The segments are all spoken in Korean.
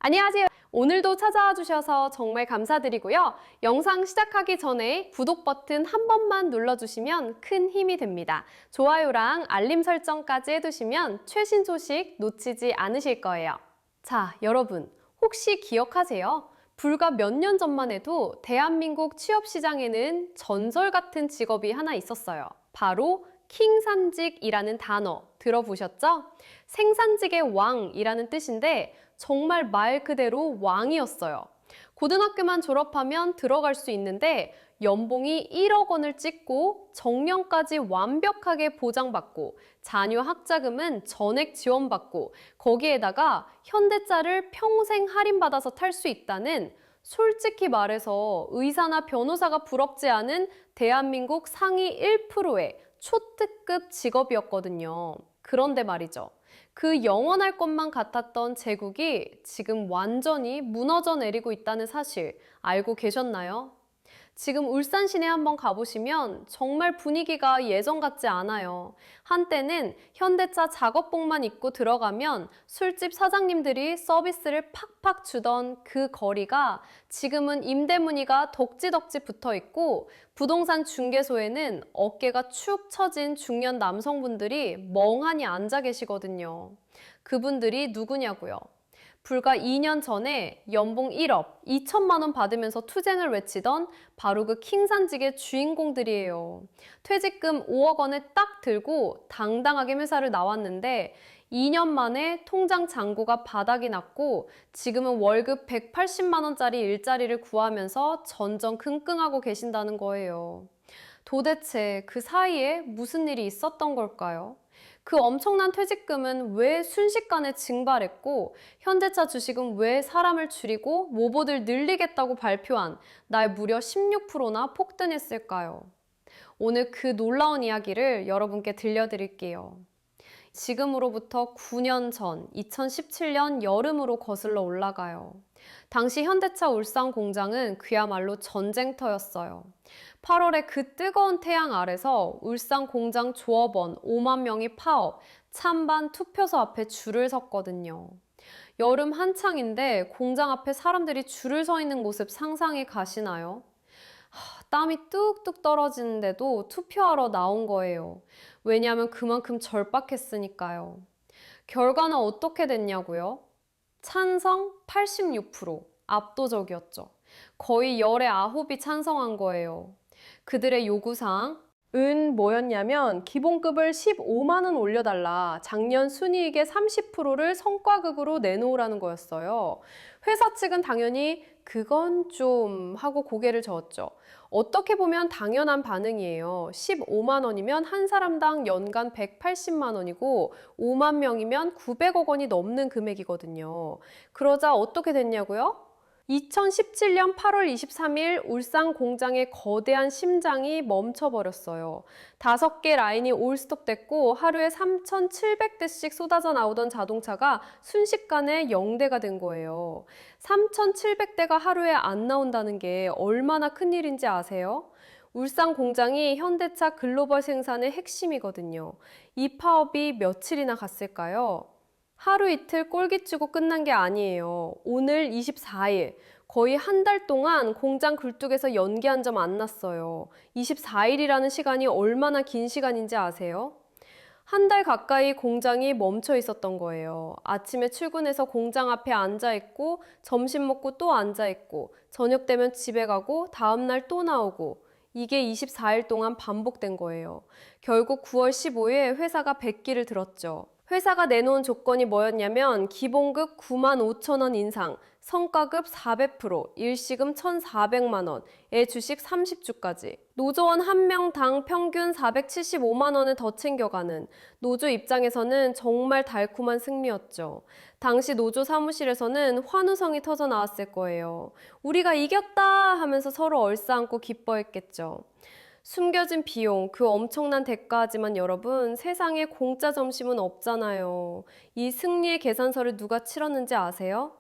안녕하세요. 오늘도 찾아와 주셔서 정말 감사드리고요. 영상 시작하기 전에 구독 버튼 한 번만 눌러주시면 큰 힘이 됩니다. 좋아요랑 알림 설정까지 해두시면 최신 소식 놓치지 않으실 거예요. 자, 여러분, 혹시 기억하세요? 불과 몇 년 전만 해도 대한민국 취업시장에는 전설 같은 직업이 하나 있었어요. 바로 킹산직이라는 단어 들어보셨죠? 생산직의 왕이라는 뜻인데 정말 말 그대로 왕이었어요. 고등학교만 졸업하면 들어갈 수 있는데 연봉이 1억 원을 찍고 정년까지 완벽하게 보장받고 자녀 학자금은 전액 지원받고 거기에다가 현대차를 평생 할인받아서 탈 수 있다는, 솔직히 말해서 의사나 변호사가 부럽지 않은 대한민국 상위 1%의 초특급 직업이었거든요. 그런데 말이죠. 그 영원할 것만 같았던 제국이 지금 완전히 무너져 내리고 있다는 사실 알고 계셨나요? 지금 울산 시내 한번 가보시면 정말 분위기가 예전 같지 않아요. 한때는 현대차 작업복만 입고 들어가면 술집 사장님들이 서비스를 팍팍 주던 그 거리가 지금은 임대 문의가 덕지덕지 붙어 있고 부동산 중개소에는 어깨가 축 처진 중년 남성분들이 멍하니 앉아 계시거든요. 그분들이 누구냐고요? 불과 2년 전에 연봉 1억 2천만 원 받으면서 투쟁을 외치던 바로 그 킹산직의 주인공들이에요. 퇴직금 5억 원을 딱 들고 당당하게 회사를 나왔는데 2년 만에 통장 잔고가 바닥이 났고 지금은 월급 180만 원짜리 일자리를 구하면서 전전긍긍하고 계신다는 거예요. 도대체 그 사이에 무슨 일이 있었던 걸까요? 그 엄청난 퇴직금은 왜 순식간에 증발했고 현대차 주식은 왜 사람을 줄이고 모보들 늘리겠다고 발표한 날 무려 16%나 폭등했을까요? 오늘 그 놀라운 이야기를 여러분께 들려드릴게요. 지금으로부터 9년 전 2017년 여름으로 거슬러 올라가요. 당시 현대차 울산 공장은 그야말로 전쟁터였어요. 8월에 그 뜨거운 태양 아래서 울산 공장 조업원 5만 명이 파업, 찬반 투표소 앞에 줄을 섰거든요. 여름 한창인데 공장 앞에 사람들이 줄을 서 있는 모습 상상이 가시나요? 땀이 뚝뚝 떨어지는데도 투표하러 나온 거예요. 왜냐하면 그만큼 절박했으니까요. 결과는 어떻게 됐냐고요? 찬성 86%, 압도적이었죠. 거의 열의 9이 찬성한 거예요. 그들의 요구사항은 뭐였냐면 기본급을 15만 원 올려달라, 작년 순이익의 30%를 성과급으로 내놓으라는 거였어요. 회사 측은 당연히 그건 좀 하고 고개를 저었죠. 어떻게 보면 당연한 반응이에요. 15만 원이면 한 사람당 연간 180만 원이고 5만 명이면 900억 원이 넘는 금액이거든요. 그러자 어떻게 됐냐고요? 2017년 8월 23일 울산 공장의 거대한 심장이 멈춰버렸어요. 5개 라인이 올스톱됐고 하루에 3,700대씩 쏟아져 나오던 자동차가 순식간에 0대가 된 거예요. 3,700대가 하루에 안 나온다는 게 얼마나 큰일인지 아세요? 울산 공장이 현대차 글로벌 생산의 핵심이거든요. 이 파업이 며칠이나 갔을까요? 하루 이틀 꼴기치고 끝난 게 아니에요. 오늘 24일, 거의 한 달 동안 공장 굴뚝에서 연기 한 점 안 났어요. 24일이라는 시간이 얼마나 긴 시간인지 아세요? 한 달 가까이 공장이 멈춰 있었던 거예요. 아침에 출근해서 공장 앞에 앉아 있고, 점심 먹고 또 앉아 있고, 저녁 되면 집에 가고, 다음날 또 나오고, 이게 24일 동안 반복된 거예요. 결국 9월 15일 회사가 백기를 들었죠. 회사가 내놓은 조건이 뭐였냐면 기본급 9만 5천 원 인상, 성과급 400%, 일시금 1,400만 원, 주식 30주까지. 노조원 한 명당 평균 475만 원을 더 챙겨가는, 노조 입장에서는 정말 달콤한 승리였죠. 당시 노조 사무실에서는 환호성이 터져 나왔을 거예요. 우리가 이겼다 하면서 서로 얼싸안고 기뻐했겠죠. 숨겨진 비용, 그 엄청난 대가지만 여러분, 세상에 공짜 점심은 없잖아요. 이 승리의 계산서를 누가 치렀는지 아세요?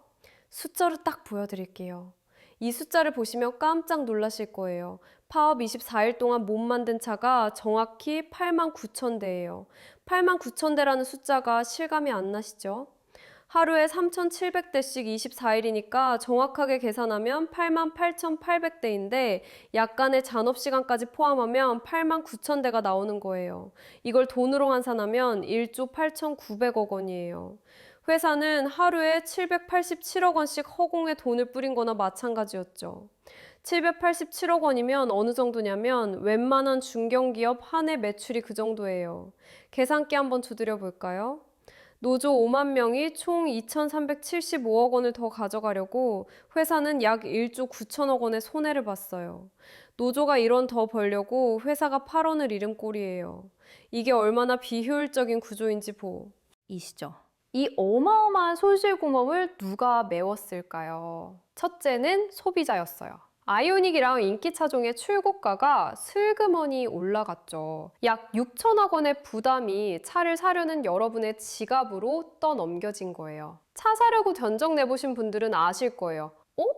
숫자로 딱 보여드릴게요. 이 숫자를 보시면 깜짝 놀라실 거예요. 파업 24일 동안 못 만든 차가 정확히 8만 9천 대예요. 8만 9천 대라는 숫자가 실감이 안 나시죠? 하루에 3,700대씩 24일이니까 정확하게 계산하면 88,800대인데 약간의 잔업시간까지 포함하면 89,000대가 나오는 거예요. 이걸 돈으로 환산하면 1조 8,900억 원이에요. 회사는 하루에 787억 원씩 허공에 돈을 뿌린 거나 마찬가지였죠. 787억 원이면 어느 정도냐면 웬만한 중견기업 한 해 매출이 그 정도예요. 계산기 한번 두드려 볼까요? 노조 5만 명이 총 2,375억 원을 더 가져가려고 회사는 약 1조 9천억 원의 손해를 봤어요. 노조가 1원 더 벌려고 회사가 8원을 잃은 꼴이에요. 이게 얼마나 비효율적인 구조인지 보이시죠? 이 어마어마한 손실구멍을 누가 메웠을까요? 첫째는 소비자였어요. 아이오닉이랑 인기차종의 출고가가 슬그머니 올라갔죠. 약 6천억 원의 부담이 차를 사려는 여러분의 지갑으로 떠넘겨진 거예요. 차 사려고 견적 내보신 분들은 아실 거예요.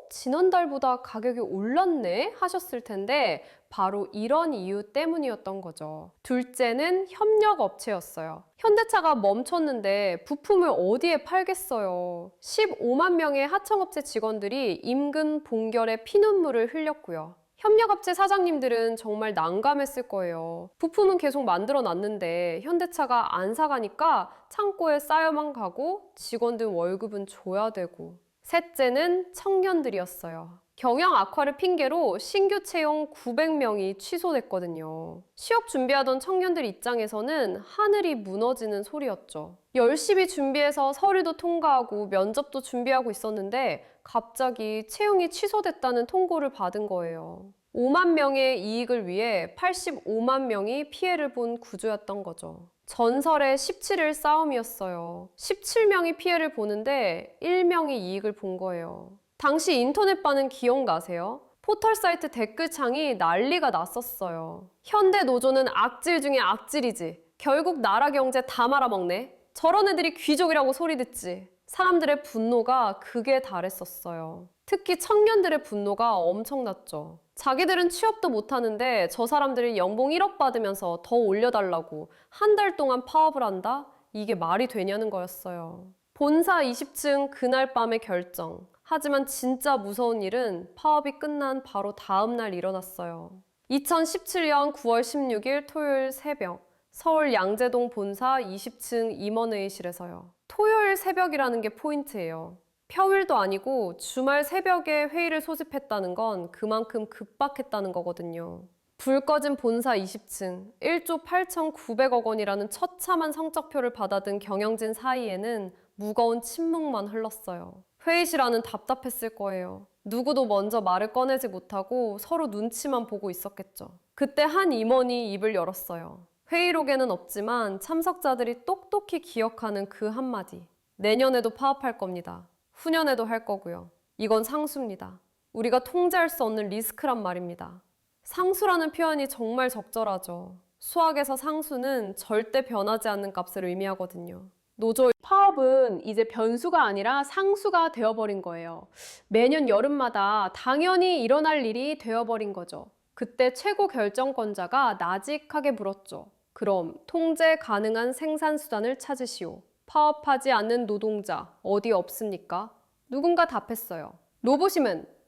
지난달보다 가격이 올랐네? 하셨을 텐데 바로 이런 이유 때문이었던 거죠. 둘째는 협력업체였어요. 현대차가 멈췄는데 부품을 어디에 팔겠어요. 15만 명의 하청업체 직원들이 임금 봉결에 피눈물을 흘렸고요. 협력업체 사장님들은 정말 난감했을 거예요. 부품은 계속 만들어 놨는데 현대차가 안 사가니까 창고에 쌓여만 가고 직원들 월급은 줘야 되고. 셋째는 청년들이었어요. 경영 악화를 핑계로 신규 채용 900명이 취소됐거든요. 취업 준비하던 청년들 입장에서는 하늘이 무너지는 소리였죠. 열심히 준비해서 서류도 통과하고 면접도 준비하고 있었는데 갑자기 채용이 취소됐다는 통보를 받은 거예요. 5만 명의 이익을 위해 85만 명이 피해를 본 구조였던 거죠. 전설의 17일 싸움이었어요. 17명이 피해를 보는데 1명이 이익을 본 거예요. 당시 인터넷바는 기억나세요? 포털 사이트 댓글창이 난리가 났었어요. 현대 노조는 악질 중에 악질이지. 결국 나라 경제 다 말아먹네. 저런 애들이 귀족이라고 소리 듣지. 사람들의 분노가 극에 달했었어요. 특히 청년들의 분노가 엄청났죠. 자기들은 취업도 못하는데 저 사람들이 연봉 1억 받으면서 더 올려달라고 한 달 동안 파업을 한다? 이게 말이 되냐는 거였어요. 본사 20층 그날 밤의 결정. 하지만 진짜 무서운 일은 파업이 끝난 바로 다음 날 일어났어요. 2017년 9월 16일 토요일 새벽, 서울 양재동 본사 20층 임원회의실에서요. 토요일 새벽이라는 게 포인트예요. 평일도 아니고 주말 새벽에 회의를 소집했다는 건 그만큼 급박했다는 거거든요. 불 꺼진 본사 20층, 1조 8,900억 원이라는 처참한 성적표를 받아든 경영진 사이에는 무거운 침묵만 흘렀어요. 회의실 안은 답답했을 거예요. 누구도 먼저 말을 꺼내지 못하고 서로 눈치만 보고 있었겠죠. 그때 한 임원이 입을 열었어요. 회의록에는 없지만 참석자들이 똑똑히 기억하는 그 한마디. 내년에도 파업할 겁니다. 후년에도 할 거고요. 이건 상수입니다. 우리가 통제할 수 없는 리스크란 말입니다. 상수라는 표현이 정말 적절하죠. 수학에서 상수는 절대 변하지 않는 값을 의미하거든요. 노조 파업은 이제 변수가 아니라 상수가 되어버린 거예요. 매년 여름마다 당연히 일어날 일이 되어버린 거죠. 그때 최고 결정권자가 나직하게 물었죠. 그럼 통제 가능한 생산수단을 찾으시오. 파업하지 않는 노동자 어디 없습니까? 누군가 답했어요.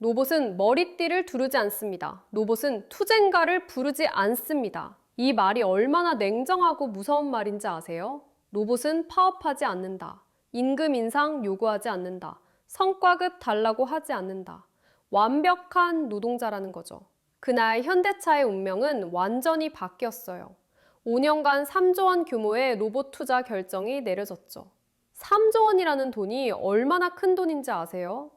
로봇은 머리띠를 두르지 않습니다. 로봇은 투쟁가를 부르지 않습니다. 이 말이 얼마나 냉정하고 무서운 말인지 아세요? 로봇은 파업하지 않는다. 임금 인상 요구하지 않는다. 성과급 달라고 하지 않는다. 완벽한 노동자라는 거죠. 그날 현대차의 운명은 완전히 바뀌었어요. 5년간 3조 원 규모의 로봇 투자 결정이 내려졌죠. 3조 원이라는 돈이 얼마나 큰 돈인지 아세요?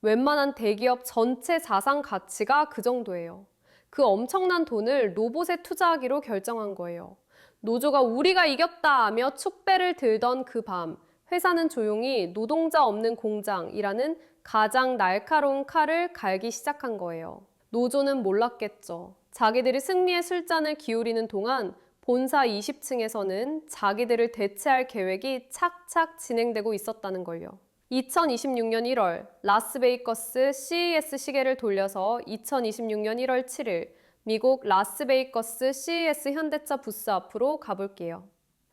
웬만한 대기업 전체 자산 가치가 그 정도예요. 그 엄청난 돈을 로봇에 투자하기로 결정한 거예요. 노조가 우리가 이겼다 하며 축배를 들던 그 밤, 회사는 조용히 노동자 없는 공장이라는 가장 날카로운 칼을 갈기 시작한 거예요. 노조는 몰랐겠죠. 자기들이 승리의 술잔을 기울이는 동안 본사 20층에서는 자기들을 대체할 계획이 착착 진행되고 있었다는 걸요. 2026년 1월 라스베이거스 CES 시계를 돌려서 2026년 1월 7일 미국 라스베이거스 CES 현대차 부스 앞으로 가볼게요.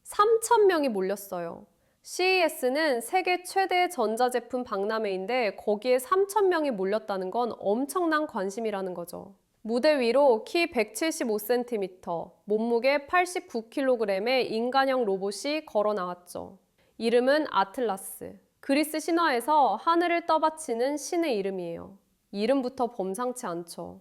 3,000명이 몰렸어요. CES는 세계 최대 전자제품 박람회인데 거기에 3,000명이 몰렸다는 건 엄청난 관심이라는 거죠. 무대 위로 키 175cm, 몸무게 89kg의 인간형 로봇이 걸어 나왔죠. 이름은 아틀라스. 그리스 신화에서 하늘을 떠받치는 신의 이름이에요. 이름부터 범상치 않죠.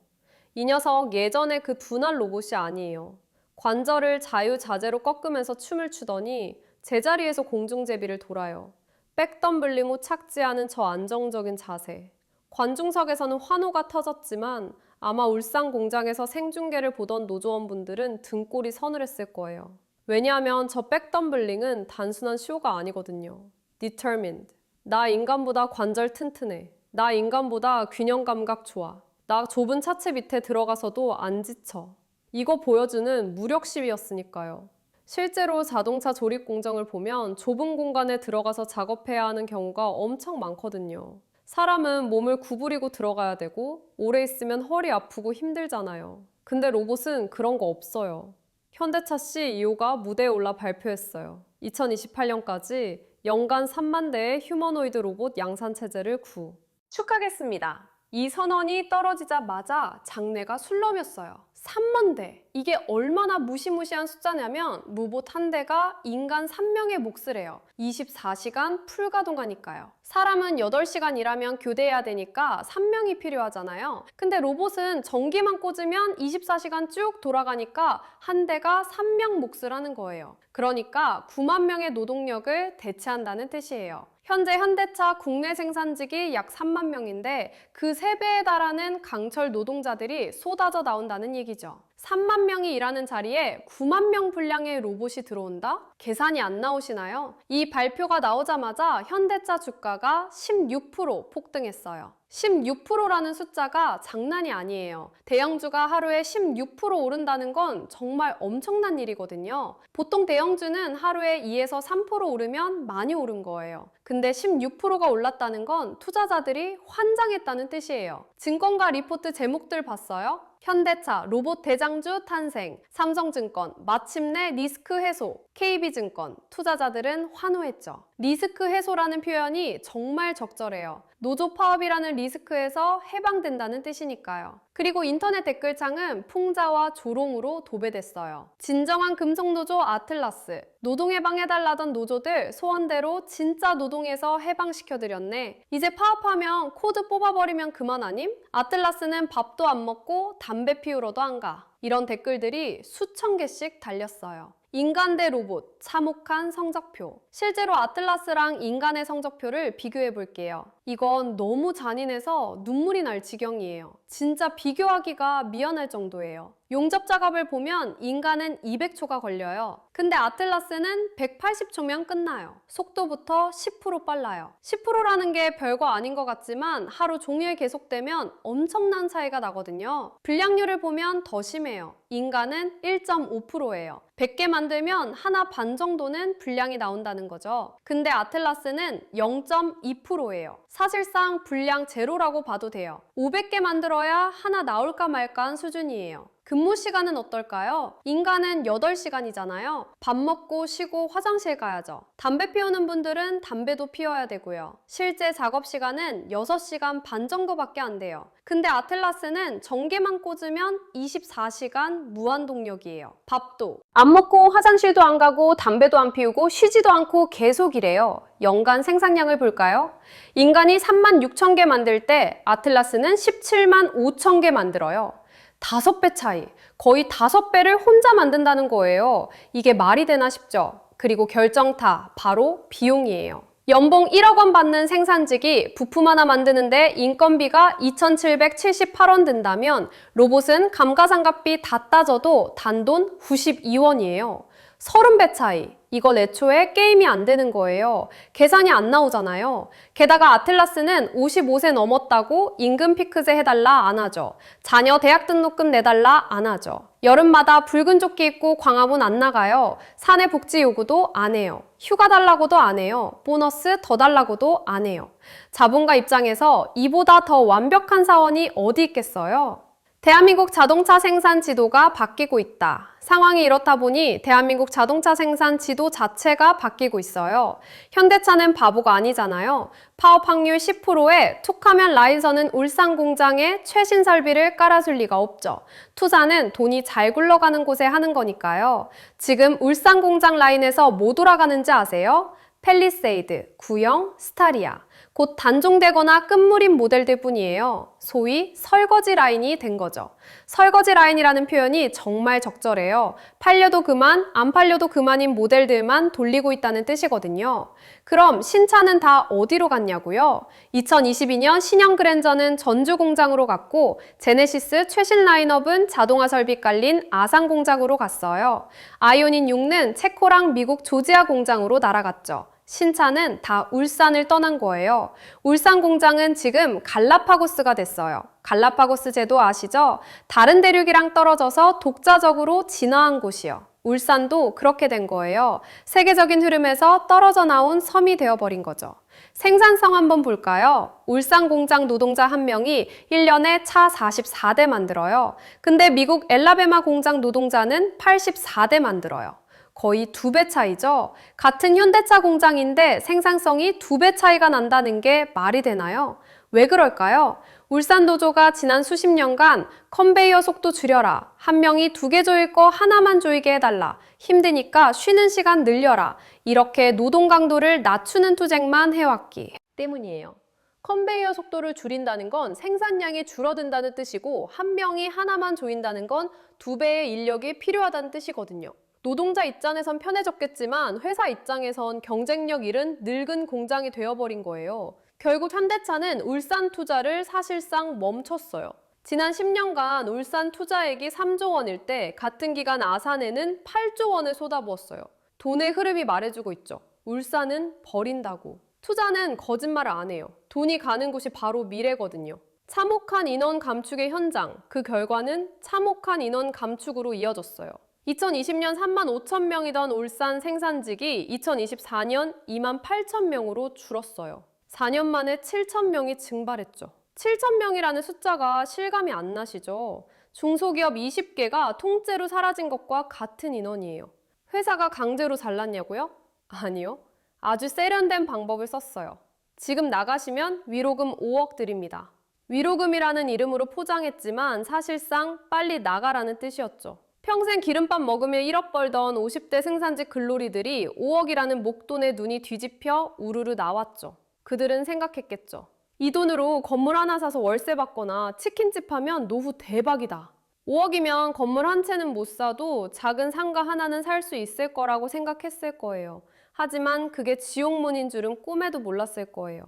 이 녀석 예전에 그 둔한 로봇이 아니에요. 관절을 자유자재로 꺾으면서 춤을 추더니 제자리에서 공중제비를 돌아요. 백덤블링 후 착지하는 저 안정적인 자세. 관중석에서는 환호가 터졌지만 아마 울산 공장에서 생중계를 보던 노조원분들은 등골이 서늘했을 거예요. 왜냐하면 저 백덤블링은 단순한 쇼가 아니거든요. Determined. 나 인간보다 관절 튼튼해. 나 인간보다 균형 감각 좋아. 나 좁은 차체 밑에 들어가서도 안 지쳐. 이거 보여주는 무력 시위였으니까요. 실제로 자동차 조립 공정을 보면 좁은 공간에 들어가서 작업해야 하는 경우가 엄청 많거든요. 사람은 몸을 구부리고 들어가야 되고 오래 있으면 허리 아프고 힘들잖아요. 근데 로봇은 그런 거 없어요. 현대차 CEO가 무대에 올라 발표했어요. 2028년까지 연간 3만 대의 휴머노이드 로봇 양산 체제를 구. 축하하겠습니다. 이 선언이 떨어지자마자 장내가 술렁였어요. 3만 대. 이게 얼마나 무시무시한 숫자냐면 로봇 한 대가 인간 3명의 몫을 해요. 24시간 풀가동하니까요. 사람은 8시간 일하면 교대해야 되니까 3명이 필요하잖아요. 근데 로봇은 전기만 꽂으면 24시간 쭉 돌아가니까 한 대가 3명 몫을 하는 거예요. 그러니까 9만 명의 노동력을 대체한다는 뜻이에요. 현재 현대차 국내 생산직이 약 3만 명인데 그 3배에 달하는 강철 노동자들이 쏟아져 나온다는 얘기죠. 3만 명이 일하는 자리에 9만 명 분량의 로봇이 들어온다? 계산이 안 나오시나요? 이 발표가 나오자마자 현대차 주가가 16% 폭등했어요. 16%라는 숫자가 장난이 아니에요. 대형주가 하루에 16% 오른다는 건 정말 엄청난 일이거든요. 보통 대형주는 하루에 2에서 3% 오르면 많이 오른 거예요. 근데 16%가 올랐다는 건 투자자들이 환장했다는 뜻이에요. 증권가 리포트 제목들 봤어요? 현대차 로봇 대장주 탄생, 삼성증권 마침내 리스크 해소, KB증권 투자자들은 환호했죠. 리스크 해소라는 표현이 정말 적절해요. 노조 파업이라는 리스크에서 해방된다는 뜻이니까요. 그리고 인터넷 댓글창은 풍자와 조롱으로 도배됐어요. 진정한 금속노조 아틀라스, 노동해방해달라던 노조들 소원대로 진짜 노동에서 해방시켜드렸네. 이제 파업하면 코드 뽑아버리면 그만 아님? 아틀라스는 밥도 안 먹고 담배 피우러도 안 가. 이런 댓글들이 수천 개씩 달렸어요. 인간 대 로봇, 참혹한 성적표. 실제로 아틀라스랑 인간의 성적표를 비교해 볼게요. 이건 너무 잔인해서 눈물이 날 지경이에요. 진짜 비교하기가 미안할 정도예요. 용접 작업을 보면 인간은 200초가 걸려요. 근데 아틀라스는 180초면 끝나요. 속도부터 10% 빨라요. 10%라는 게 별거 아닌 것 같지만 하루 종일 계속되면 엄청난 차이가 나거든요. 불량률을 보면 더 심해요. 인간은 1.5%예요. 100개 만들면 하나 반 정도는 불량이 나온다는 거죠. 근데 아틀라스는 0.2%예요. 사실상 불량 제로라고 봐도 돼요. 500개 만들어야 하나 나올까 말까한 수준이에요. 근무 시간은 어떨까요? 인간은 8시간이잖아요. 밥 먹고 쉬고 화장실 가야죠. 담배 피우는 분들은 담배도 피워야 되고요. 실제 작업 시간은 6시간 반 정도밖에 안 돼요. 근데 아틀라스는 전기만 꽂으면 24시간 무한동력이에요. 밥도 안 먹고 화장실도 안 가고 담배도 안 피우고 쉬지도 않고 계속 일해요. 연간 생산량을 볼까요? 인간이 36,000개 만들 때 아틀라스는 17만 5천 개 만들어요. 5배 차이, 거의 5배를 혼자 만든다는 거예요. 이게 말이 되나 싶죠? 그리고 결정타, 바로 비용이에요. 연봉 1억 원 받는 생산직이 부품 하나 만드는데 인건비가 2,778원 든다면 로봇은 감가상각비 다 따져도 단돈 92원이에요. 30배 차이. 이건 애초에 게임이 안 되는 거예요. 계산이 안 나오잖아요. 게다가 아틀라스는 55세 넘었다고 임금 피크제 해달라 안 하죠. 자녀 대학 등록금 내달라 안 하죠. 여름마다 붉은 조끼 입고 광화문 안 나가요. 사내 복지 요구도 안 해요. 휴가 달라고도 안 해요. 보너스 더 달라고도 안 해요. 자본가 입장에서 이보다 더 완벽한 사원이 어디 있겠어요? 대한민국 자동차 생산 지도가 바뀌고 있다. 상황이 이렇다 보니 대한민국 자동차 생산 지도 자체가 바뀌고 있어요. 현대차는 바보가 아니잖아요. 파업 확률 10%에 툭하면 라이선은 울산 공장에 최신 설비를 깔아줄 리가 없죠. 투자는 돈이 잘 굴러가는 곳에 하는 거니까요. 지금 울산 공장 라인에서 뭐 돌아가는지 아세요? 팰리세이드, 구형, 스타리아. 곧 단종되거나 끝물인 모델들 뿐이에요. 소위 설거지 라인이 된 거죠. 설거지 라인이라는 표현이 정말 적절해요. 팔려도 그만, 안 팔려도 그만인 모델들만 돌리고 있다는 뜻이거든요. 그럼 신차는 다 어디로 갔냐고요? 2022년 신형 그랜저는 전주 공장으로 갔고 제네시스 최신 라인업은 자동화 설비 깔린 아산 공장으로 갔어요. 아이오닉 6는 체코랑 미국 조지아 공장으로 날아갔죠. 신차는 다 울산을 떠난 거예요. 울산 공장은 지금 갈라파고스가 됐어요. 갈라파고스 제도 아시죠? 다른 대륙이랑 떨어져서 독자적으로 진화한 곳이요. 울산도 그렇게 된 거예요. 세계적인 흐름에서 떨어져 나온 섬이 되어버린 거죠. 생산성 한번 볼까요? 울산 공장 노동자 한 명이 1년에 차 44대 만들어요. 근데 미국 엘라베마 공장 노동자는 84대 만들어요. 거의 2배 차이죠? 같은 현대차 공장인데 생산성이 2배 차이가 난다는 게 말이 되나요? 왜 그럴까요? 울산 노조가 지난 수십 년간 컨베이어 속도 줄여라, 한 명이 2개 조일 거 하나만 조이게 해달라, 힘드니까 쉬는 시간 늘려라, 이렇게 노동 강도를 낮추는 투쟁만 해왔기 때문이에요. 컨베이어 속도를 줄인다는 건 생산량이 줄어든다는 뜻이고 한 명이 하나만 조인다는 건 2배의 인력이 필요하다는 뜻이거든요. 노동자 입장에선 편해졌겠지만 회사 입장에선 경쟁력 잃은 늙은 공장이 되어버린 거예요. 결국 현대차는 울산 투자를 사실상 멈췄어요. 지난 10년간 울산 투자액이 3조 원일 때 같은 기간 아산에는 8조 원을 쏟아부었어요. 돈의 흐름이 말해주고 있죠. 울산은 버린다고. 투자는 거짓말을 안 해요. 돈이 가는 곳이 바로 미래거든요. 참혹한 인원 감축의 현장, 그 결과는 참혹한 인원 감축으로 이어졌어요. 2020년 3만 5천 명이던 울산 생산직이 2024년 2만 8천 명으로 줄었어요. 4년 만에 7천 명이 증발했죠. 7천 명이라는 숫자가 실감이 안 나시죠? 중소기업 20개가 통째로 사라진 것과 같은 인원이에요. 회사가 강제로 잘랐냐고요? 아니요. 아주 세련된 방법을 썼어요. 지금 나가시면 위로금 5억 드립니다. 위로금이라는 이름으로 포장했지만 사실상 빨리 나가라는 뜻이었죠. 평생 기름밥 먹으며 1억 벌던 50대 생산직 근로리들이 5억이라는 목돈에 눈이 뒤집혀 우르르 나왔죠. 그들은 생각했겠죠. 이 돈으로 건물 하나 사서 월세 받거나 치킨집 하면 노후 대박이다. 5억이면 건물 한 채는 못 사도 작은 상가 하나는 살 수 있을 거라고 생각했을 거예요. 하지만 그게 지옥문인 줄은 꿈에도 몰랐을 거예요.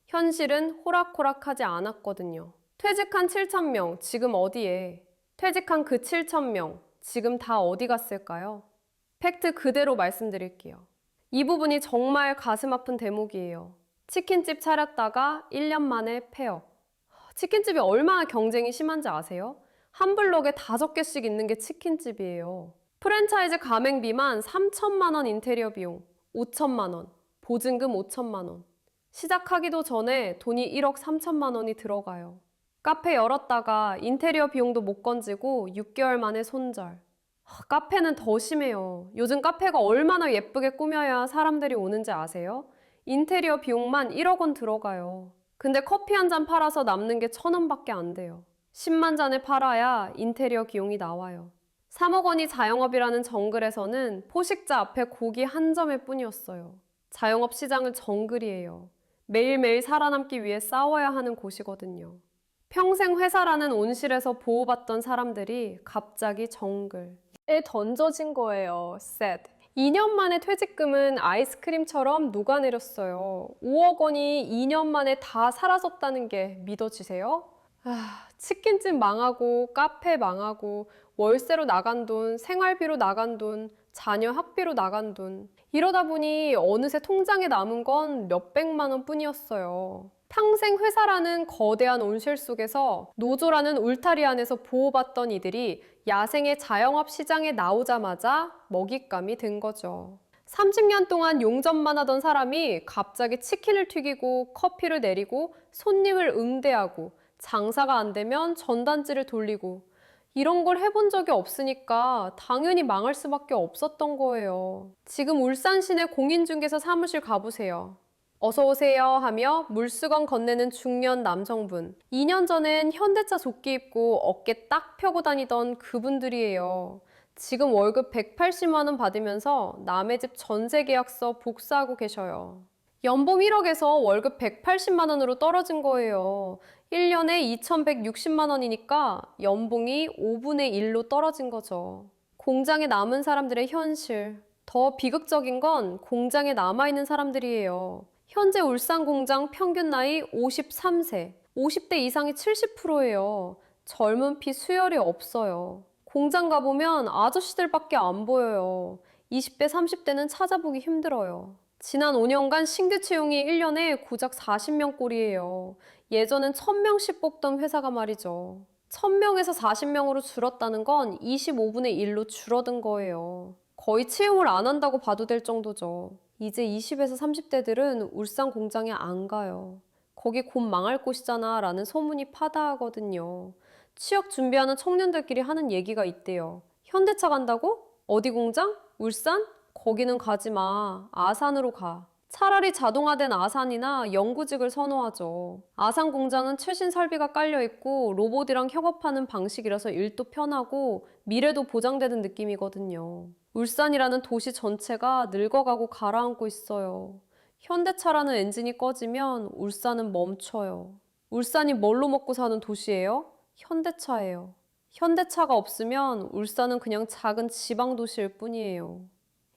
현실은 호락호락하지 않았거든요. 퇴직한 7천 명, 지금 어디에? 퇴직한 그 7천 명, 지금 다 어디 갔을까요? 팩트 그대로 말씀드릴게요. 이 부분이 정말 가슴 아픈 대목이에요. 치킨집 차렸다가 1년 만에 폐업. 치킨집이 얼마나 경쟁이 심한지 아세요? 한 블록에 5개씩 있는 게 치킨집이에요. 프랜차이즈 가맹비만 3천만 원 인테리어 비용, 5천만 원, 보증금 5천만 원. 시작하기도 전에 돈이 1억 3천만 원이 들어가요. 카페 열었다가 인테리어 비용도 못 건지고 6개월 만에 손절. 카페는 더 심해요. 요즘 카페가 얼마나 예쁘게 꾸며야 사람들이 오는지 아세요? 인테리어 비용만 1억 원 들어가요. 근데 커피 한 잔 팔아서 남는 게 1,000원밖에 안 돼요. 10만 잔을 팔아야 인테리어 비용이 나와요. 3억 원이 자영업이라는 정글에서는 포식자 앞에 고기 한 점일 뿐이었어요. 자영업 시장은 정글이에요. 매일매일 살아남기 위해 싸워야 하는 곳이거든요. 평생 회사라는 온실에서 보호받던 사람들이 갑자기 정글에 던져진 거예요. sad. 2년 만에 퇴직금은 아이스크림처럼 녹아내렸어요. 5억 원이 2년 만에 다 사라졌다는 게 믿어지세요? 치킨집 망하고 카페 망하고 월세로 나간 돈, 생활비로 나간 돈, 자녀 학비로 나간 돈. 이러다 보니 어느새 통장에 남은 건 몇백만 원 뿐이었어요. 평생 회사라는 거대한 온실 속에서 노조라는 울타리 안에서 보호받던 이들이 야생의 자영업 시장에 나오자마자 먹잇감이 된 거죠. 30년 동안 용접만 하던 사람이 갑자기 치킨을 튀기고 커피를 내리고 손님을 응대하고 장사가 안 되면 전단지를 돌리고 이런 걸 해본 적이 없으니까 당연히 망할 수밖에 없었던 거예요. 지금 울산 시내 공인중개사 사무실 가보세요. 어서 오세요 하며 물수건 건네는 중년 남성분. 2년 전엔 현대차 조끼 입고 어깨 딱 펴고 다니던 그분들이에요. 지금 월급 180만 원 받으면서 남의 집 전세 계약서 복사하고 계셔요. 연봉 1억에서 월급 180만 원으로 떨어진 거예요. 1년에 2,160만 원이니까 연봉이 5분의 1로 떨어진 거죠. 공장에 남은 사람들의 현실. 더 비극적인 건 공장에 남아있는 사람들이에요. 현재 울산 공장 평균 나이 53세, 50대 이상이 70%예요. 젊은 피 수혈이 없어요. 공장 가보면 아저씨들밖에 안 보여요. 20대, 30대는 찾아보기 힘들어요. 지난 5년간 신규 채용이 1년에 고작 40명 꼴이에요. 예전엔 1000명씩 뽑던 회사가 말이죠. 1000명에서 40명으로 줄었다는 건 25분의 1로 줄어든 거예요. 거의 채용을 안 한다고 봐도 될 정도죠. 이제 20에서 30대들은 울산 공장에 안 가요. 거기 곧 망할 곳이잖아 라는 소문이 파다하거든요. 취업 준비하는 청년들끼리 하는 얘기가 있대요. 현대차 간다고? 어디 공장? 울산? 거기는 가지 마. 아산으로 가. 차라리 자동화된 아산이나 영구직을 선호하죠. 아산 공장은 최신 설비가 깔려있고 로봇이랑 협업하는 방식이라서 일도 편하고 미래도 보장되는 느낌이거든요. 울산이라는 도시 전체가 늙어가고 가라앉고 있어요. 현대차라는 엔진이 꺼지면 울산은 멈춰요. 울산이 뭘로 먹고 사는 도시예요? 현대차예요. 현대차가 없으면 울산은 그냥 작은 지방 도시일 뿐이에요.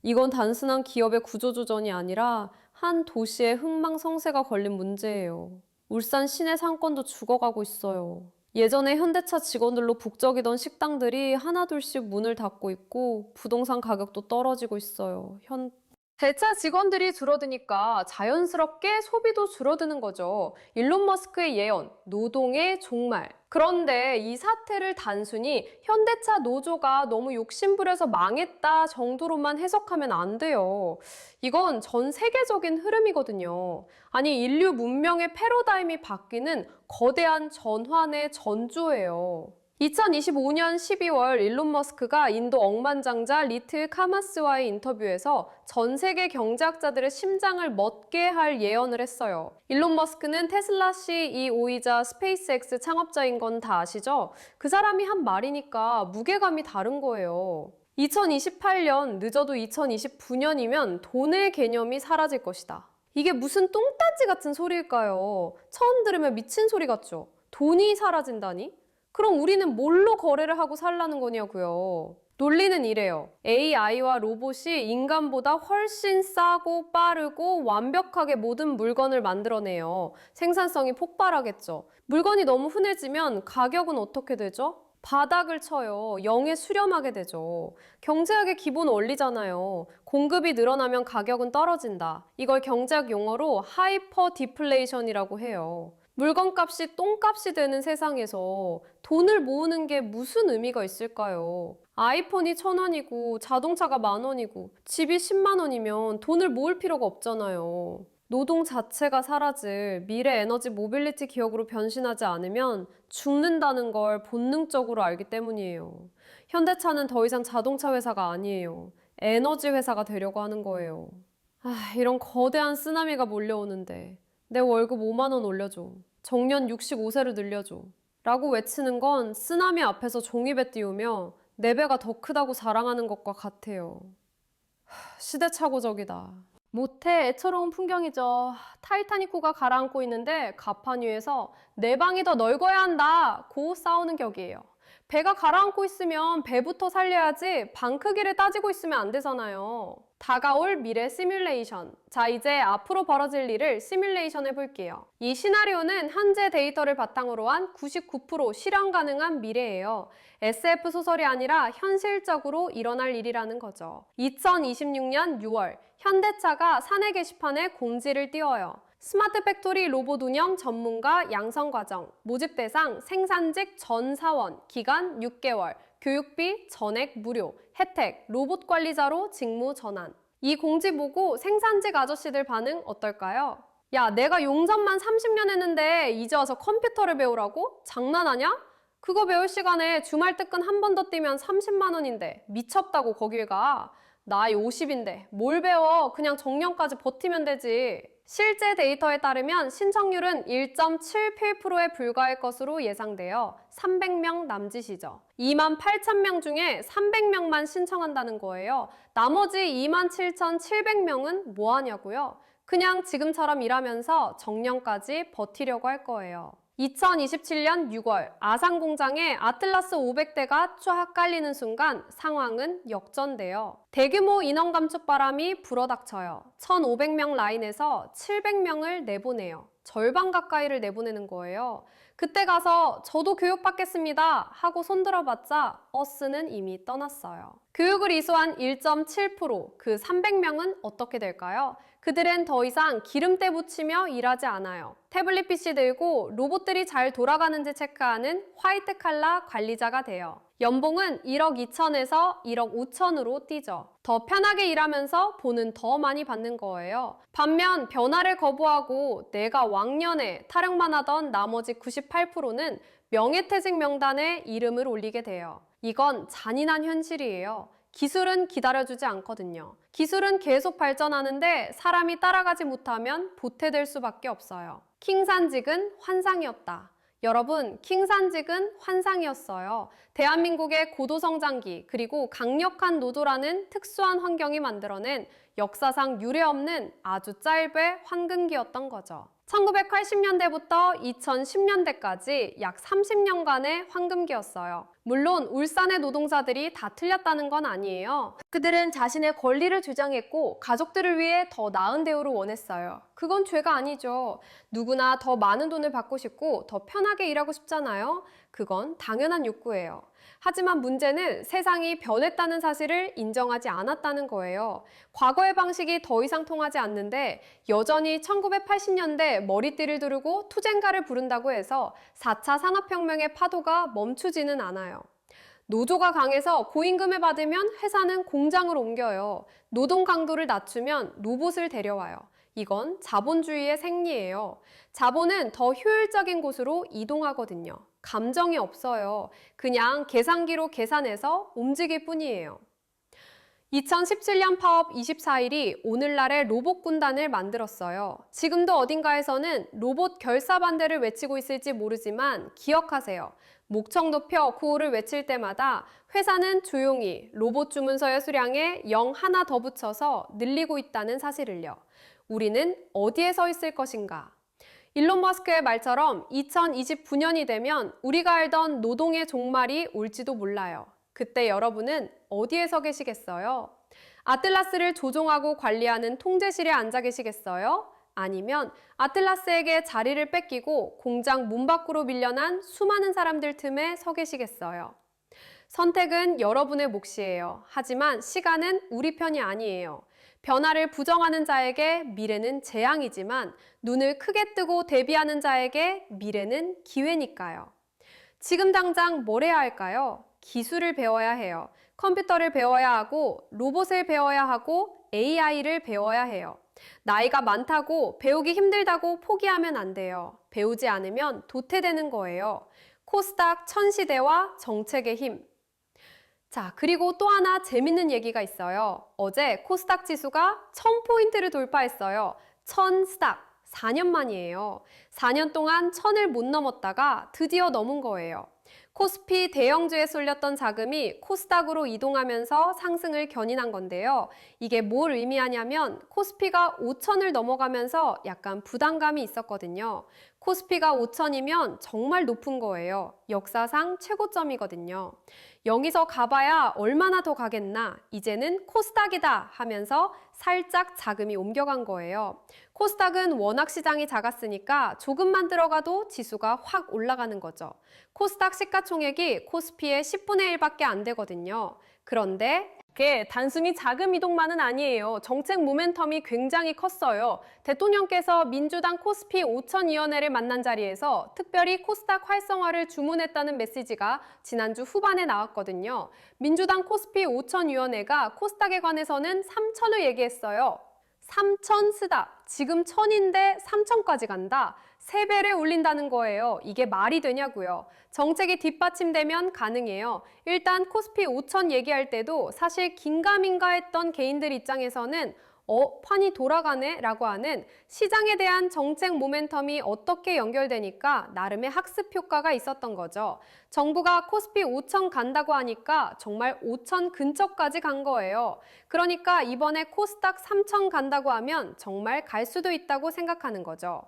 이건 단순한 기업의 구조조정이 아니라 한 도시의 흥망성쇠가 걸린 문제예요. 울산 시내 상권도 죽어가고 있어요. 예전에 현대차 직원들로 북적이던 식당들이 하나둘씩 문을 닫고 있고 부동산 가격도 떨어지고 있어요. 대차 직원들이 줄어드니까 자연스럽게 소비도 줄어드는 거죠. 일론 머스크의 예언, 노동의 종말. 그런데 이 사태를 단순히 현대차 노조가 너무 욕심부려서 망했다 정도로만 해석하면 안 돼요. 이건 전 세계적인 흐름이거든요. 아니, 인류 문명의 패러다임이 바뀌는 거대한 전환의 전조예요. 2025년 12월 일론 머스크가 인도 억만장자 리틀 카마스와의 인터뷰에서 전 세계 경제학자들의 심장을 멎게 할 예언을 했어요. 일론 머스크는 테슬라 CEO이자 스페이스X 창업자인 건 다 아시죠? 그 사람이 한 말이니까 무게감이 다른 거예요. 2028년, 늦어도 2029년이면 돈의 개념이 사라질 것이다. 이게 무슨 똥따지 같은 소리일까요? 처음 들으면 미친 소리 같죠? 돈이 사라진다니? 그럼 우리는 뭘로 거래를 하고 살라는 거냐고요. 논리는 이래요. AI와 로봇이 인간보다 훨씬 싸고 빠르고 완벽하게 모든 물건을 만들어내요. 생산성이 폭발하겠죠. 물건이 너무 흔해지면 가격은 어떻게 되죠? 바닥을 쳐요. 0에 수렴하게 되죠. 경제학의 기본 원리잖아요. 공급이 늘어나면 가격은 떨어진다. 이걸 경제학 용어로 하이퍼 디플레이션이라고 해요. 물건값이 똥값이 되는 세상에서 돈을 모으는 게 무슨 의미가 있을까요? 아이폰이 1,000원이고 자동차가 10,000원이고 집이 10만 원이면 돈을 모을 필요가 없잖아요. 노동 자체가 사라질 미래 에너지 모빌리티 기업으로 변신하지 않으면 죽는다는 걸 본능적으로 알기 때문이에요. 현대차는 더 이상 자동차 회사가 아니에요. 에너지 회사가 되려고 하는 거예요. 이런 거대한 쓰나미가 몰려오는데 내 월급 5만 원 올려줘. 정년 65세로 늘려줘. 라고 외치는 건 쓰나미 앞에서 종이배 띄우며 내 배가 더 크다고 자랑하는 것과 같아요. 시대착오적이다. 모태 애처로운 풍경이죠. 타이타닉호가 가라앉고 있는데 갑판 위에서 내 방이 더 넓어야 한다 고 싸우는 격이에요. 배가 가라앉고 있으면 배부터 살려야지 방 크기를 따지고 있으면 안 되잖아요. 다가올 미래 시뮬레이션. 자, 이제 앞으로 벌어질 일을 시뮬레이션 해볼게요. 이 시나리오는 현재 데이터를 바탕으로 한 99% 실현 가능한 미래예요. SF 소설이 아니라 현실적으로 일어날 일이라는 거죠. 2026년 6월, 현대차가 사내 게시판에 공지를 띄워요. 스마트 팩토리 로봇 운영 전문가 양성 과정, 모집 대상 생산직 전 사원, 기간 6개월, 교육비 전액 무료, 혜택 로봇 관리자로 직무 전환. 이 공지 보고 생산직 아저씨들 반응 어떨까요? 야, 내가 용접만 30년 했는데 이제 와서 컴퓨터를 배우라고? 장난하냐? 그거 배울 시간에 주말 특근 한 번 더 뛰면 30만 원인데 미쳤다고 거길 가. 나이 50인데 뭘 배워? 그냥 정년까지 버티면 되지. 실제 데이터에 따르면 신청률은 1.7%에 불과할 것으로 예상되어 300명 남짓이죠. 2만 8천 명 중에 300명만 신청한다는 거예요. 나머지 2만 7,700명은 뭐 하냐고요? 그냥 지금처럼 일하면서 정년까지 버티려고 할 거예요. 2027년 6월 아산공장에 아틀라스 500대가 쫙 깔리는 순간 상황은 역전돼요. 대규모 인원 감축 바람이 불어닥쳐요. 1,500명 라인에서 700명을 내보내요. 절반 가까이를 내보내는 거예요. 그때 가서 저도 교육받겠습니다 하고 손들어봤자 버스는 이미 떠났어요. 교육을 이수한 1.7%, 그 300명은 어떻게 될까요? 그들은 더 이상 기름때 묻히며 일하지 않아요. 태블릿 PC 들고 로봇들이 잘 돌아가는지 체크하는 화이트 칼라 관리자가 돼요. 연봉은 1억 2천에서 1억 5천으로 뛰죠. 더 편하게 일하면서 돈은 더 많이 받는 거예요. 반면 변화를 거부하고 내가 왕년에 타령만 하던 나머지 98%는 명예퇴직 명단에 이름을 올리게 돼요. 이건 잔인한 현실이에요. 기술은 기다려주지 않거든요. 기술은 계속 발전하는데 사람이 따라가지 못하면 도태될 수밖에 없어요. 킹산직은 환상이었다. 여러분, 킹산직은 환상이었어요. 대한민국의 고도성장기 그리고 강력한 노조라는 특수한 환경이 만들어낸 역사상 유례없는 아주 짧은 황금기였던 거죠. 1980년대부터 2010년대까지 약 30년간의 황금기였어요. 물론 울산의 노동자들이 다 틀렸다는 건 아니에요. 그들은 자신의 권리를 주장했고 가족들을 위해 더 나은 대우를 원했어요. 그건 죄가 아니죠. 누구나 더 많은 돈을 받고 싶고 더 편하게 일하고 싶잖아요. 그건 당연한 욕구예요. 하지만 문제는 세상이 변했다는 사실을 인정하지 않았다는 거예요. 과거의 방식이 더 이상 통하지 않는데 여전히 1980년대 머리띠를 두르고 투쟁가를 부른다고 해서 4차 산업혁명의 파도가 멈추지는 않아요. 노조가 강해서 고임금을 받으면 회사는 공장을 옮겨요. 노동 강도를 낮추면 로봇을 데려와요. 이건 자본주의의 생리예요. 자본은 더 효율적인 곳으로 이동하거든요. 감정이 없어요. 그냥 계산기로 계산해서 움직일 뿐이에요. 2017년 파업 24일이 오늘날의 로봇 군단을 만들었어요. 지금도 어딘가에서는 로봇 결사 반대를 외치고 있을지 모르지만 기억하세요. 목청 높여 구호를 외칠 때마다 회사는 조용히 로봇 주문서의 수량에 0 하나 더 붙여서 늘리고 있다는 사실을요. 우리는 어디에 서 있을 것인가? 일론 머스크의 말처럼 2029년이 되면 우리가 알던 노동의 종말이 올지도 몰라요. 그때 여러분은 어디에 서 계시겠어요? 아틀라스를 조종하고 관리하는 통제실에 앉아 계시겠어요? 아니면 아틀라스에게 자리를 뺏기고 공장 문 밖으로 밀려난 수많은 사람들 틈에 서 계시겠어요? 선택은 여러분의 몫이에요. 하지만 시간은 우리 편이 아니에요. 변화를 부정하는 자에게 미래는 재앙이지만 눈을 크게 뜨고 대비하는 자에게 미래는 기회니까요. 지금 당장 뭘 해야 할까요? 기술을 배워야 해요. 컴퓨터를 배워야 하고 로봇을 배워야 하고 AI를 배워야 해요. 나이가 많다고 배우기 힘들다고 포기하면 안 돼요. 배우지 않으면 도태되는 거예요. 코스닥 천시대와 정책의 힘. 자, 그리고 또 하나 재밌는 얘기가 있어요. 어제 코스닥 지수가 1000포인트를 돌파했어요. 1000스닥. 4년 만이에요. 4년 동안 1000을 못 넘었다가 드디어 넘은 거예요. 코스피 대형주에 쏠렸던 자금이 코스닥으로 이동하면서 상승을 견인한 건데요. 이게 뭘 의미하냐면 코스피가 5천을 넘어가면서 약간 부담감이 있었거든요. 코스피가 5천이면 정말 높은 거예요. 역사상 최고점이거든요. 여기서 가봐야 얼마나 더 가겠나, 이제는 코스닥이다 하면서 살짝 자금이 옮겨간 거예요. 코스닥은 워낙 시장이 작았으니까 조금만 들어가도 지수가 확 올라가는 거죠. 코스닥 시가총액이 코스피의 10분의 1밖에 안 되거든요. 그런데 그게 단순히 자금 이동만은 아니에요. 정책 모멘텀이 굉장히 컸어요. 대통령께서 민주당 코스피 5천위원회를 만난 자리에서 특별히 코스닥 활성화를 주문했다는 메시지가 지난주 후반에 나왔거든요. 민주당 코스피 5천위원회가 코스닥에 관해서는 3천을 얘기했어요. 3천 스닥, 지금 1000인데 3천까지 간다. 3배를 올린다는 거예요. 이게 말이 되냐고요. 정책이 뒷받침되면 가능해요. 일단 코스피 5천 얘기할 때도 사실 긴가민가 했던 개인들 입장에서는 판이 돌아가네? 라고 하는 시장에 대한 정책 모멘텀이 어떻게 연결되니까 나름의 학습 효과가 있었던 거죠. 정부가 코스피 5천 간다고 하니까 정말 5천 근처까지 간 거예요. 그러니까 이번에 코스닥 3천 간다고 하면 정말 갈 수도 있다고 생각하는 거죠.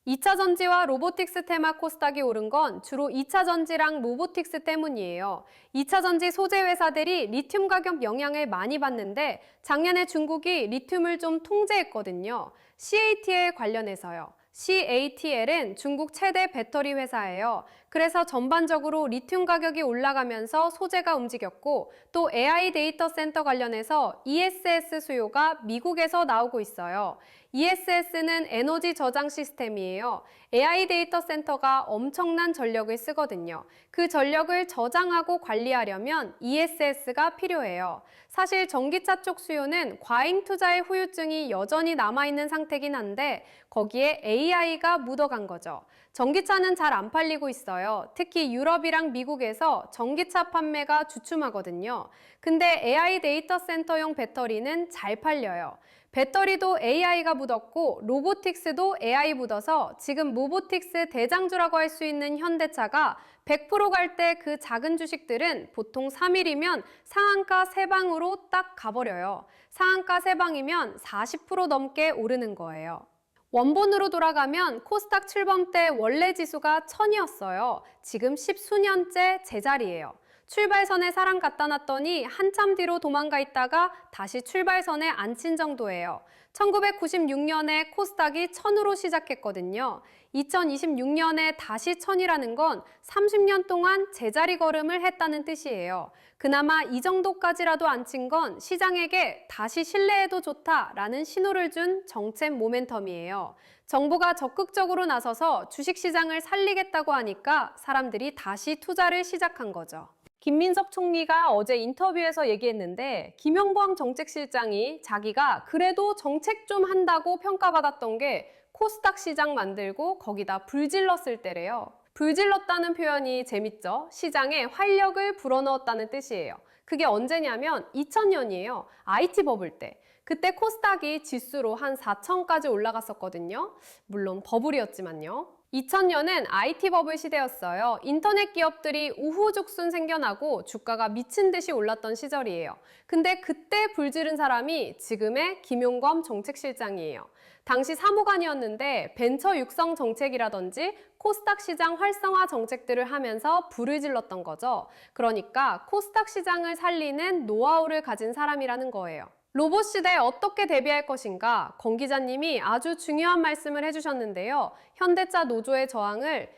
2차 전지와 로보틱스 테마 코스닥이 오른 건 주로 2차 전지랑 로보틱스 때문이에요. 2차 전지 소재 회사들이 리튬 가격 영향을 많이 받는데 작년에 중국이 리튬을 좀 통제했거든요. CATL 관련해서요. CATL은 중국 최대 배터리 회사예요. 그래서 전반적으로 리튬 가격이 올라가면서 소재가 움직였고 또 AI 데이터 센터 관련해서 ESS 수요가 미국에서 나오고 있어요. ESS는 에너지 저장 시스템이에요. AI 데이터 센터가 엄청난 전력을 쓰거든요. 그 전력을 저장하고 관리하려면 ESS가 필요해요. 사실 전기차 쪽 수요는 과잉 투자의 후유증이 여전히 남아있는 상태긴 한데 거기에 AI가 묻어간 거죠. 전기차는 잘 안 팔리고 있어요. 특히 유럽이랑 미국에서 전기차 판매가 주춤하거든요. 근데 AI 데이터 센터용 배터리는 잘 팔려요. 배터리도 AI가 묻었고 로보틱스도 AI 묻어서 지금 로보틱스 대장주라고 할 수 있는 현대차가 100% 갈 때 그 작은 주식들은 보통 3일이면 상한가 3방으로 딱 가버려요. 상한가 3방이면 40% 넘게 오르는 거예요. 원본으로 돌아가면 코스닥 7범대 원래 지수가 1000이었어요. 지금 10수년째 제자리예요. 출발선에 사람 갖다 놨더니 한참 뒤로 도망가 있다가 다시 출발선에 앉힌 정도예요. 1996년에 코스닥이 1000으로 시작했거든요. 2026년에 다시 1000이라는 건 30년 동안 제자리 걸음을 했다는 뜻이에요. 그나마 이 정도까지라도 앉힌 건 시장에게 다시 신뢰해도 좋다라는 신호를 준 정책 모멘텀이에요. 정부가 적극적으로 나서서 주식시장을 살리겠다고 하니까 사람들이 다시 투자를 시작한 거죠. 김민석 총리가 어제 인터뷰에서 얘기했는데 김영범 정책실장이 자기가 그래도 정책 좀 한다고 평가받았던 게 코스닥 시장 만들고 거기다 불 질렀을 때래요. 불 질렀다는 표현이 재밌죠? 시장에 활력을 불어넣었다는 뜻이에요. 그게 언제냐면 2000년이에요. IT 버블 때. 그때 코스닥이 지수로 한 4천까지 올라갔었거든요. 물론 버블이었지만요. 2000년은 IT 버블 시대였어요. 인터넷 기업들이 우후죽순 생겨나고 주가가 미친 듯이 올랐던 시절이에요. 근데 그때 불지른 사람이 지금의 김용검 정책실장이에요. 당시 사무관이었는데 벤처 육성 정책이라든지 코스닥 시장 활성화 정책들을 하면서 불을 질렀던 거죠. 그러니까 코스닥 시장을 살리는 노하우를 가진 사람이라는 거예요. 로봇 시대에 어떻게 대비할 것인가? 권 기자님이 아주 중요한 말씀을 해주셨는데요. 현대차 노조의 저항을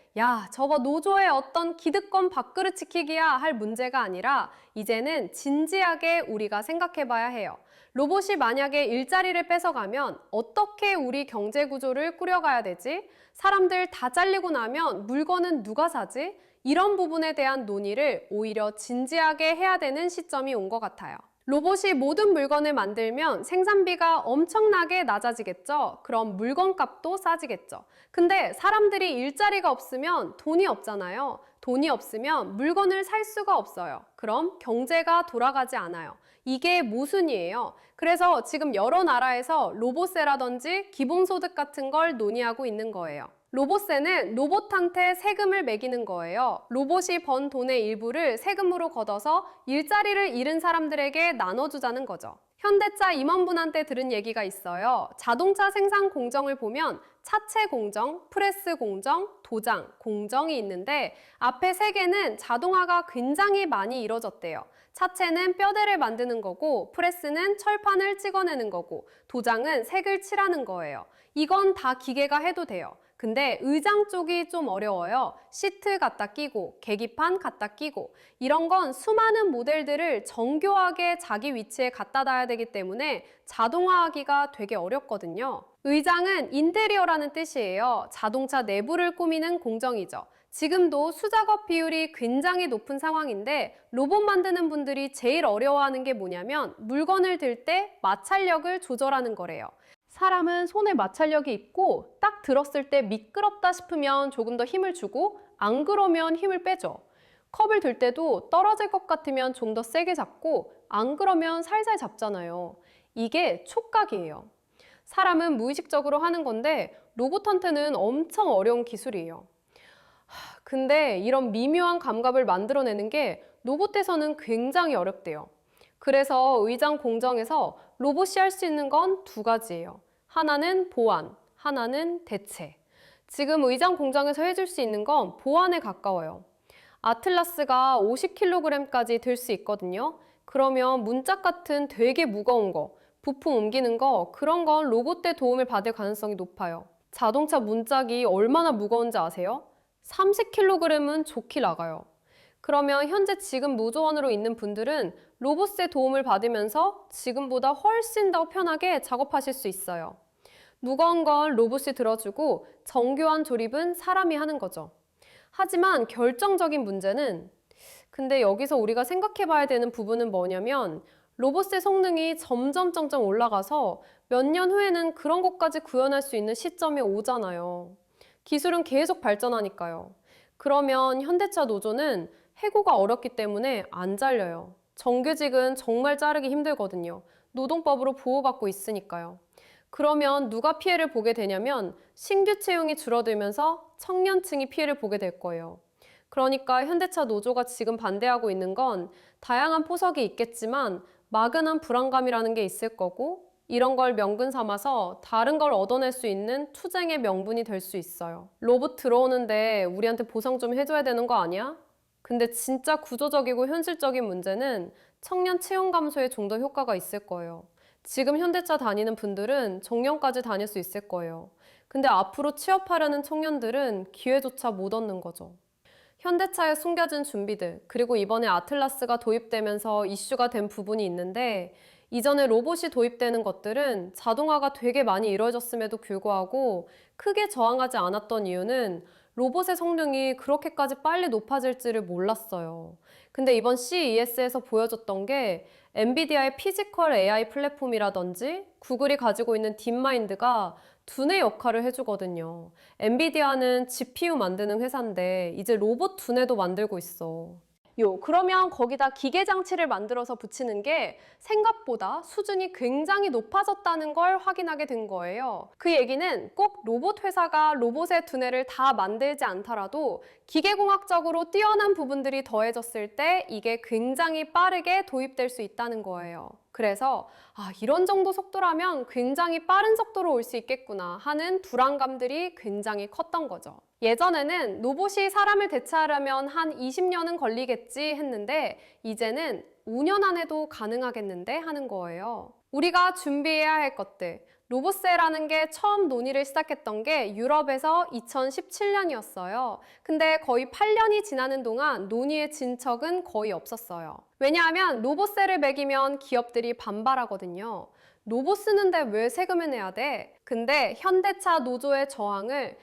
저거 노조의 어떤 기득권 밥그릇 지키기야 할 문제가 아니라 이제는 진지하게 우리가 생각해봐야 해요. 로봇이 만약에 일자리를 뺏어가면 어떻게 우리 경제 구조를 꾸려가야 되지? 사람들 다 잘리고 나면 물건은 누가 사지? 이런 부분에 대한 논의를 오히려 진지하게 해야 되는 시점이 온 것 같아요. 로봇이 모든 물건을 만들면 생산비가 엄청나게 낮아지겠죠? 그럼 물건값도 싸지겠죠? 근데 사람들이 일자리가 없으면 돈이 없잖아요. 돈이 없으면 물건을 살 수가 없어요. 그럼 경제가 돌아가지 않아요. 이게 모순이에요. 그래서 지금 여러 나라에서 로봇세라든지 기본소득 같은 걸 논의하고 있는 거예요. 로봇세는 로봇한테 세금을 매기는 거예요. 로봇이 번 돈의 일부를 세금으로 걷어서 일자리를 잃은 사람들에게 나눠주자는 거죠. 현대차 임원분한테 들은 얘기가 있어요. 자동차 생산 공정을 보면 차체 공정, 프레스 공정, 도장, 공정이 있는데 앞에 세 개는 자동화가 굉장히 많이 이뤄졌대요. 차체는 뼈대를 만드는 거고 프레스는 철판을 찍어내는 거고 도장은 색을 칠하는 거예요. 이건 다 기계가 해도 돼요. 근데 의장 쪽이 좀 어려워요. 시트 갖다 끼고 계기판 갖다 끼고 이런 건 수많은 모델들을 정교하게 자기 위치에 갖다 놔야 되기 때문에 자동화하기가 되게 어렵거든요. 의장은 인테리어라는 뜻이에요. 자동차 내부를 꾸미는 공정이죠. 지금도 수작업 비율이 굉장히 높은 상황인데 로봇 만드는 분들이 제일 어려워하는 게 뭐냐면 물건을 들 때 마찰력을 조절하는 거래요. 사람은 손에 마찰력이 있고 딱 들었을 때 미끄럽다 싶으면 조금 더 힘을 주고 안 그러면 힘을 빼죠. 컵을 들 때도 떨어질 것 같으면 좀 더 세게 잡고 안 그러면 살살 잡잖아요. 이게 촉각이에요. 사람은 무의식적으로 하는 건데 로봇한테는 엄청 어려운 기술이에요. 근데 이런 미묘한 감각을 만들어내는 게 로봇에서는 굉장히 어렵대요. 그래서 의장 공정에서 로봇이 할 수 있는 건 두 가지예요. 하나는 보완, 하나는 대체. 지금 의장 공정에서 해줄 수 있는 건 보완에 가까워요. 아틀라스가 50kg까지 들 수 있거든요. 그러면 문짝 같은 되게 무거운 거, 부품 옮기는 거, 그런 건 로봇의 도움을 받을 가능성이 높아요. 자동차 문짝이 얼마나 무거운지 아세요? 30kg은 좋게 나가요. 그러면 현재 지금 노조원으로 있는 분들은 로봇의 도움을 받으면서 지금보다 훨씬 더 편하게 작업하실 수 있어요. 무거운 건 로봇이 들어주고 정교한 조립은 사람이 하는 거죠. 하지만 결정적인 문제는 근데 여기서 우리가 생각해 봐야 되는 부분은 뭐냐면 로봇의 성능이 점점 올라가서 몇 년 후에는 그런 것까지 구현할 수 있는 시점이 오잖아요. 기술은 계속 발전하니까요. 그러면 현대차 노조는 해고가 어렵기 때문에 안 잘려요. 정규직은 정말 자르기 힘들거든요. 노동법으로 보호받고 있으니까요. 그러면 누가 피해를 보게 되냐면 신규 채용이 줄어들면서 청년층이 피해를 보게 될 거예요. 그러니까 현대차 노조가 지금 반대하고 있는 건 다양한 포석이 있겠지만 막연한 불안감이라는 게 있을 거고 이런 걸 명분 삼아서 다른 걸 얻어낼 수 있는 투쟁의 명분이 될 수 있어요. 로봇 들어오는데 우리한테 보상 좀 해줘야 되는 거 아니야? 근데 진짜 구조적이고 현실적인 문제는 청년 채용 감소에 좀 더 효과가 있을 거예요. 지금 현대차 다니는 분들은 정년까지 다닐 수 있을 거예요. 근데 앞으로 취업하려는 청년들은 기회조차 못 얻는 거죠. 현대차에 숨겨진 준비들, 그리고 이번에 아틀라스가 도입되면서 이슈가 된 부분이 있는데 이전에 로봇이 도입되는 것들은 자동화가 되게 많이 이루어졌음에도 불구하고 크게 저항하지 않았던 이유는 로봇의 성능이 그렇게까지 빨리 높아질지를 몰랐어요. 근데 이번 CES에서 보여줬던 게 엔비디아의 피지컬 AI 플랫폼이라든지 구글이 가지고 있는 딥마인드가 두뇌 역할을 해주거든요. 엔비디아는 GPU 만드는 회사인데 이제 로봇 두뇌도 만들고 있어. 그러면 거기다 기계 장치를 만들어서 붙이는 게 생각보다 수준이 굉장히 높아졌다는 걸 확인하게 된 거예요. 그 얘기는 꼭 로봇 회사가 로봇의 두뇌를 다 만들지 않더라도 기계공학적으로 뛰어난 부분들이 더해졌을 때 이게 굉장히 빠르게 도입될 수 있다는 거예요. 그래서 이런 정도 속도라면 굉장히 빠른 속도로 올 수 있겠구나 하는 불안감들이 굉장히 컸던 거죠. 예전에는 로봇이 사람을 대체하려면 한 20년은 걸리겠지 했는데 이제는 5년 안에도 가능하겠는데 하는 거예요. 우리가 준비해야 할 것들, 로봇세라는 게 처음 논의를 시작했던 게 유럽에서 2017년이었어요. 근데 거의 8년이 지나는 동안 논의의 진척은 거의 없었어요. 왜냐하면 로봇세를 매기면 기업들이 반발하거든요. 로봇 쓰는데 왜 세금을 내야 돼? 근데 현대차 노조의 저항을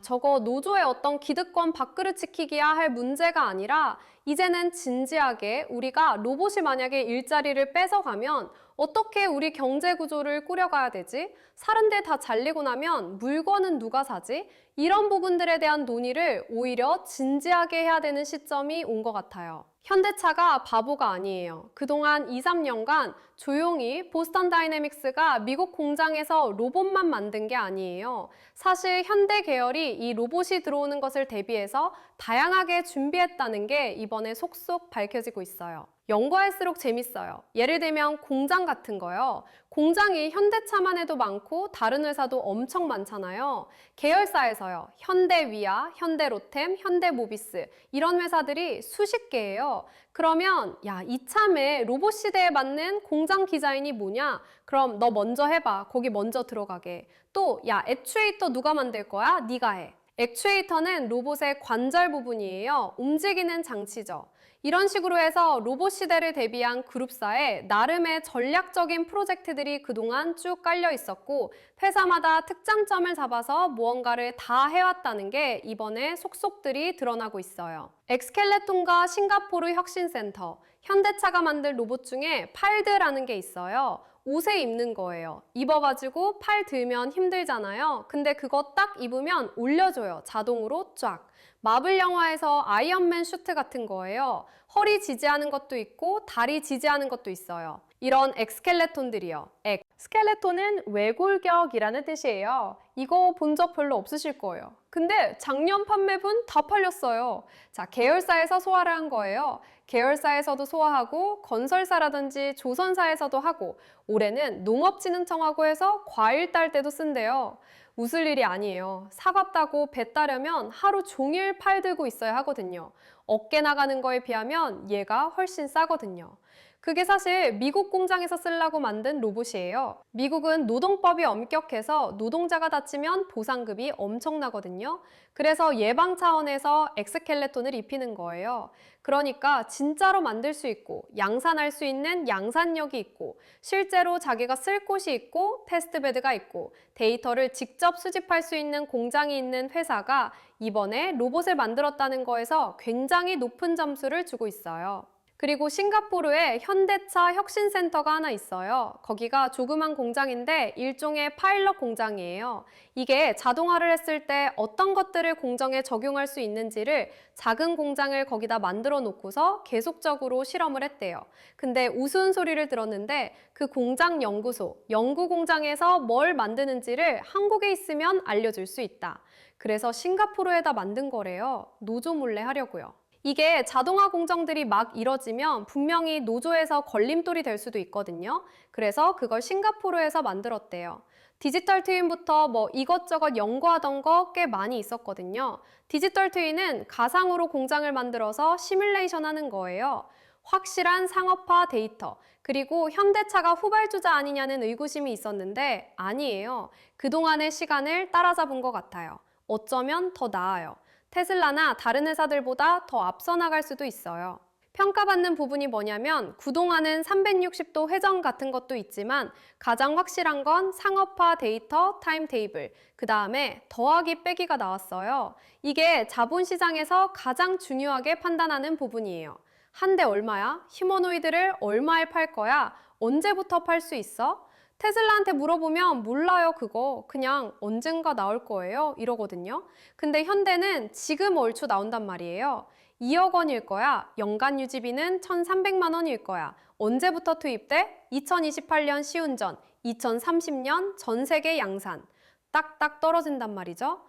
저거 노조의 어떤 기득권 밥그릇 지키기야 할 문제가 아니라 이제는 진지하게 우리가 로봇이 만약에 일자리를 뺏어가면 어떻게 우리 경제 구조를 꾸려가야 되지? 사람들 다 잘리고 나면 물건은 누가 사지? 이런 부분들에 대한 논의를 오히려 진지하게 해야 되는 시점이 온 것 같아요. 현대차가 바보가 아니에요. 그동안 2, 3년간 조용히 보스턴 다이내믹스가 미국 공장에서 로봇만 만든 게 아니에요. 사실 현대 계열이 이 로봇이 들어오는 것을 대비해서 다양하게 준비했다는 게 이번에 속속 밝혀지고 있어요. 연구할수록 재밌어요. 예를 들면 공장 같은 거요. 공장이 현대차만 해도 많고 다른 회사도 엄청 많잖아요. 계열사에서요. 현대위아, 현대로템, 현대모비스 이런 회사들이 수십 개예요. 그러면 이참에 로봇 시대에 맞는 공장 디자인이 뭐냐? 그럼 너 먼저 해봐. 거기 먼저 들어가게. 또 액추에이터 누가 만들 거야? 네가 해. 액추에이터는 로봇의 관절 부분이에요. 움직이는 장치죠. 이런 식으로 해서 로봇 시대를 대비한 그룹사에 나름의 전략적인 프로젝트들이 그동안 쭉 깔려 있었고 회사마다 특장점을 잡아서 무언가를 다 해왔다는 게 이번에 속속들이 드러나고 있어요. 엑스켈레톤과 싱가포르 혁신센터, 현대차가 만든 로봇 중에 팔드라는 게 있어요. 옷에 입는 거예요. 입어가지고 팔 들면 힘들잖아요. 근데 그거 딱 입으면 올려줘요. 자동으로 쫙. 마블 영화에서 아이언맨 슈트 같은 거예요. 허리 지지하는 것도 있고 다리 지지하는 것도 있어요. 이런 엑스켈레톤들이요. 스켈레톤은 외골격이라는 뜻이에요. 이거 본 적 별로 없으실 거예요. 근데 작년 판매분 다 팔렸어요. 자, 계열사에서 소화를 한 거예요. 계열사에서도 소화하고 건설사라든지 조선사에서도 하고 올해는 농업진흥청하고 해서 과일 딸 때도 쓴대요. 웃을 일이 아니에요. 사과 따고 배 따려면 하루 종일 팔 들고 있어야 하거든요. 어깨 나가는 거에 비하면 얘가 훨씬 싸거든요. 그게 사실 미국 공장에서 쓰려고 만든 로봇이에요. 미국은 노동법이 엄격해서 노동자가 다치면 보상금이 엄청나거든요. 그래서 예방 차원에서 엑스켈레톤을 입히는 거예요. 그러니까 진짜로 만들 수 있고 양산할 수 있는 양산력이 있고 실제로 자기가 쓸 곳이 있고 테스트베드가 있고 데이터를 직접 수집할 수 있는 공장이 있는 회사가 이번에 로봇을 만들었다는 거에서 굉장히 높은 점수를 주고 있어요. 그리고 싱가포르에 현대차 혁신센터가 하나 있어요. 거기가 조그만 공장인데 일종의 파일럿 공장이에요. 이게 자동화를 했을 때 어떤 것들을 공정에 적용할 수 있는지를 작은 공장을 거기다 만들어 놓고서 계속적으로 실험을 했대요. 근데 우스운 소리를 들었는데 그 공장 연구소, 연구 공장에서 뭘 만드는지를 한국에 있으면 알려줄 수 있다. 그래서 싱가포르에다 만든 거래요. 노조 몰래 하려고요. 이게 자동화 공정들이 막 이뤄지면 분명히 노조에서 걸림돌이 될 수도 있거든요. 그래서 그걸 싱가포르에서 만들었대요. 디지털 트윈부터 뭐 이것저것 연구하던 거 꽤 많이 있었거든요. 디지털 트윈은 가상으로 공장을 만들어서 시뮬레이션 하는 거예요. 확실한 상업화 데이터, 그리고 현대차가 후발주자 아니냐는 의구심이 있었는데 아니에요. 그동안의 시간을 따라잡은 것 같아요. 어쩌면 더 나아요. 테슬라나 다른 회사들보다 더 앞서 나갈 수도 있어요. 평가받는 부분이 뭐냐면 구동하는 360도 회전 같은 것도 있지만 가장 확실한 건 상업화 데이터 타임 테이블, 그 다음에 더하기 빼기가 나왔어요. 이게 자본시장에서 가장 중요하게 판단하는 부분이에요. 한 대 얼마야? 휴머노이드를 얼마에 팔 거야? 언제부터 팔 수 있어? 테슬라한테 물어보면 몰라요 그거 그냥 언젠가 나올 거예요 이러거든요. 근데 현대는 지금 얼추 나온단 말이에요. 2억 원일 거야. 연간 유지비는 1,300만 원일 거야. 언제부터 투입돼? 2028년 시운전, 2030년 전 세계 양산. 딱딱 떨어진단 말이죠.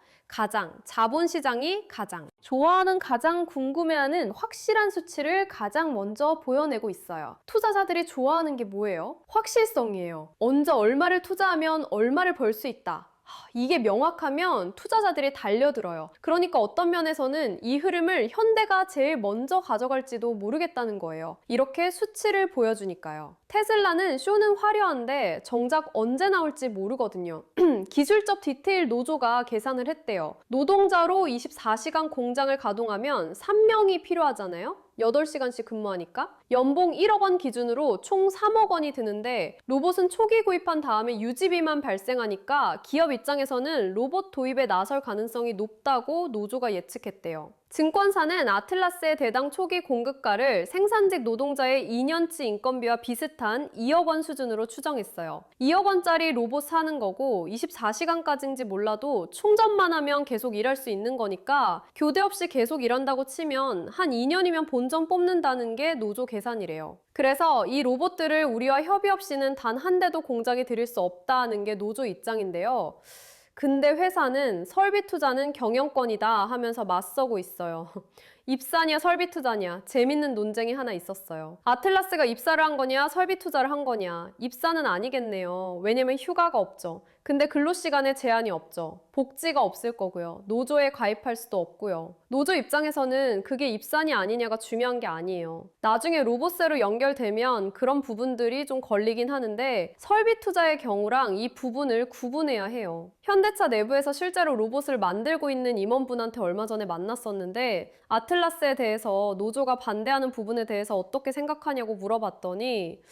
자본시장이 가장 좋아하는, 가장 궁금해하는 확실한 수치를 가장 먼저 보여내고 있어요. 투자자들이 좋아하는 게 뭐예요? 확실성이에요. 언제 얼마를 투자하면 얼마를 벌 수 있다. 이게 명확하면 투자자들이 달려들어요. 그러니까 어떤 면에서는 이 흐름을 현대가 제일 먼저 가져갈지도 모르겠다는 거예요. 이렇게 수치를 보여주니까요. 테슬라는 쇼는 화려한데 정작 언제 나올지 모르거든요. 기술적 디테일 노조가 계산을 했대요. 노동자로 24시간 공장을 가동하면 3명이 필요하잖아요. 8시간씩 근무하니까 연봉 1억 원 기준으로 총 3억 원이 드는데 로봇은 초기 구입한 다음에 유지비만 발생하니까 기업 입장에서는 로봇 도입에 나설 가능성이 높다고 노조가 예측했대요. 증권사는 아틀라스의 대당 초기 공급가를 생산직 노동자의 2년치 인건비와 비슷한 2억 원 수준으로 추정했어요. 2억 원짜리 로봇 사는 거고 24시간까지인지 몰라도 충전만 하면 계속 일할 수 있는 거니까 교대 없이 계속 일한다고 치면 한 2년이면 본전 뽑는다는 게 노조 계산이래요. 그래서 이 로봇들을 우리와 협의 없이는 단 한 대도 공장에 들일 수 없다는 게 노조 입장인데요. 근데 회사는 설비 투자는 경영권이다 하면서 맞서고 있어요. 입사냐 설비 투자냐 재밌는 논쟁이 하나 있었어요. 아틀라스가 입사를 한 거냐 설비 투자를 한 거냐. 입사는 아니겠네요. 왜냐면 휴가가 없죠. 근데 근로시간에 제한이 없죠. 복지가 없을 거고요. 노조에 가입할 수도 없고요. 노조 입장에서는 그게 입사냐 아니냐가 중요한 게 아니에요. 나중에 로봇세로 연결되면 그런 부분들이 좀 걸리긴 하는데 설비 투자의 경우랑 이 부분을 구분해야 해요. 현대차 내부에서 실제로 로봇을 만들고 있는 임원분한테 얼마 전에 만났었는데 아틀라스에 대해서 노조가 반대하는 부분에 대해서 어떻게 생각하냐고 물어봤더니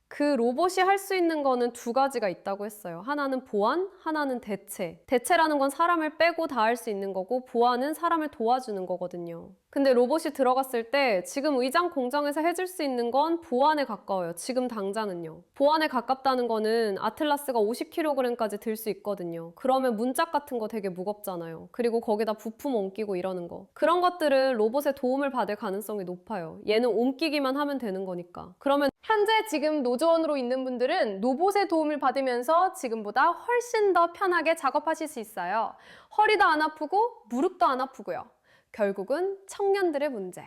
그 로봇이 할 수 있는 거는 두 가지가 있다고 했어요. 하나는 보안, 하나는 대체. 대체라는 건 사람을 빼고 다 할 수 있는 거고 보안은 사람을 도와주는 거거든요. 근데 로봇이 들어갔을 때 지금 의장 공장에서 해줄 수 있는 건 보안에 가까워요. 지금 당장은요. 보안에 가깝다는 거는 아틀라스가 50kg까지 들 수 있거든요. 그러면 문짝 같은 거 되게 무겁잖아요. 그리고 거기다 부품 옮기고 이러는 거. 그런 것들은 로봇의 도움을 받을 가능성이 높아요. 얘는 옮기기만 하면 되는 거니까. 그러면 현재 지금 노조원으로 있는 분들은 로봇의 도움을 받으면서 지금보다 훨씬 더 편하게 작업하실 수 있어요. 허리도 안 아프고 무릎도 안 아프고요. 결국은 청년들의 문제.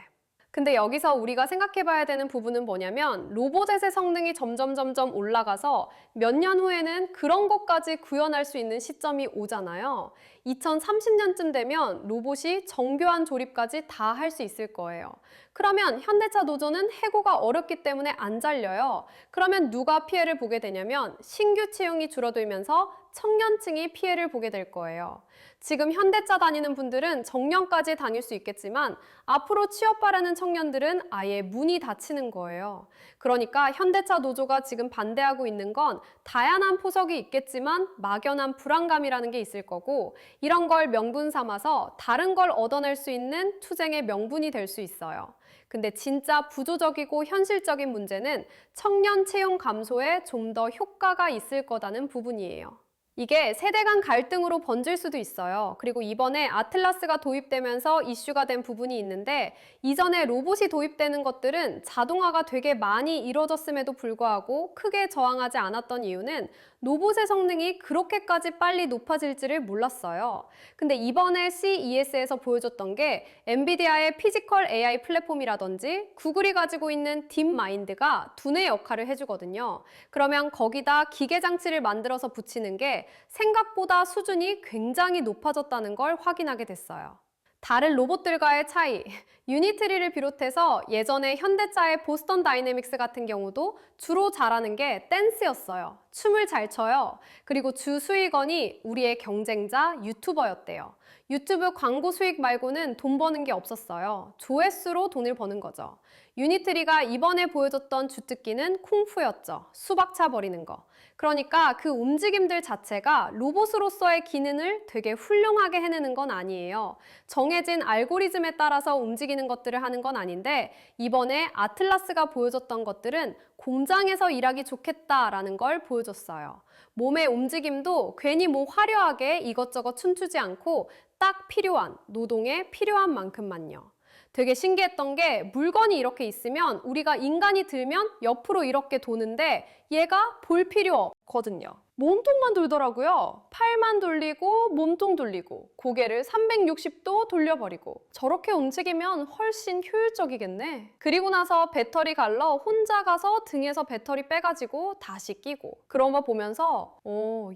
근데 여기서 우리가 생각해봐야 되는 부분은 뭐냐면 로봇의 성능이 점점 올라가서 몇 년 후에는 그런 것까지 구현할 수 있는 시점이 오잖아요. 2030년쯤 되면 로봇이 정교한 조립까지 다 할 수 있을 거예요. 그러면 현대차 노조는 해고가 어렵기 때문에 안 잘려요. 그러면 누가 피해를 보게 되냐면 신규 채용이 줄어들면서 청년층이 피해를 보게 될 거예요. 지금 현대차 다니는 분들은 정년까지 다닐 수 있겠지만 앞으로 취업 바라는 청년들은 아예 문이 닫히는 거예요. 그러니까 현대차 노조가 지금 반대하고 있는 건 다양한 포석이 있겠지만 막연한 불안감이라는 게 있을 거고 이런 걸 명분 삼아서 다른 걸 얻어낼 수 있는 투쟁의 명분이 될 수 있어요. 근데 진짜 부조적이고 현실적인 문제는 청년 채용 감소에 좀 더 효과가 있을 거라는 부분이에요. 이게 세대 간 갈등으로 번질 수도 있어요. 그리고 이번에 아틀라스가 도입되면서 이슈가 된 부분이 있는데 이전에 로봇이 도입되는 것들은 자동화가 되게 많이 이루어졌음에도 불구하고 크게 저항하지 않았던 이유는 로봇의 성능이 그렇게까지 빨리 높아질지를 몰랐어요. 근데 이번에 CES에서 보여줬던 게 엔비디아의 피지컬 AI 플랫폼이라든지 구글이 가지고 있는 딥마인드가 두뇌 역할을 해주거든요. 그러면 거기다 기계 장치를 만들어서 붙이는 게 생각보다 수준이 굉장히 높아졌다는 걸 확인하게 됐어요. 다른 로봇들과의 차이, 유니트리를 비롯해서 예전에 현대차의 보스턴 다이내믹스 같은 경우도 주로 잘하는 게 댄스였어요. 춤을 잘 춰요. 그리고 주 수익원이 우리의 경쟁자 유튜버였대요. 유튜브 광고 수익 말고는 돈 버는 게 없었어요. 조회수로 돈을 버는 거죠. 유니트리가 이번에 보여줬던 주특기는 쿵푸였죠. 수박차 버리는 거. 그러니까 그 움직임들 자체가 로봇으로서의 기능을 되게 훌륭하게 해내는 건 아니에요. 정해진 알고리즘에 따라서 움직이는 것들을 하는 건 아닌데 이번에 아틀라스가 보여줬던 것들은 공장에서 일하기 좋겠다라는 걸 보여줬어요. 몸의 움직임도 괜히 뭐 화려하게 이것저것 춤추지 않고 딱 필요한, 노동에 필요한 만큼만요. 되게 신기했던 게 물건이 이렇게 있으면 우리가 인간이 들면 옆으로 이렇게 도는데 얘가 볼 필요 없거든요. 몸통만 돌더라고요. 팔만 돌리고 몸통 돌리고 고개를 360도 돌려버리고 저렇게 움직이면 훨씬 효율적이겠네. 그리고 나서 배터리 갈러 혼자 가서 등에서 배터리 빼가지고 다시 끼고 그런 거 보면서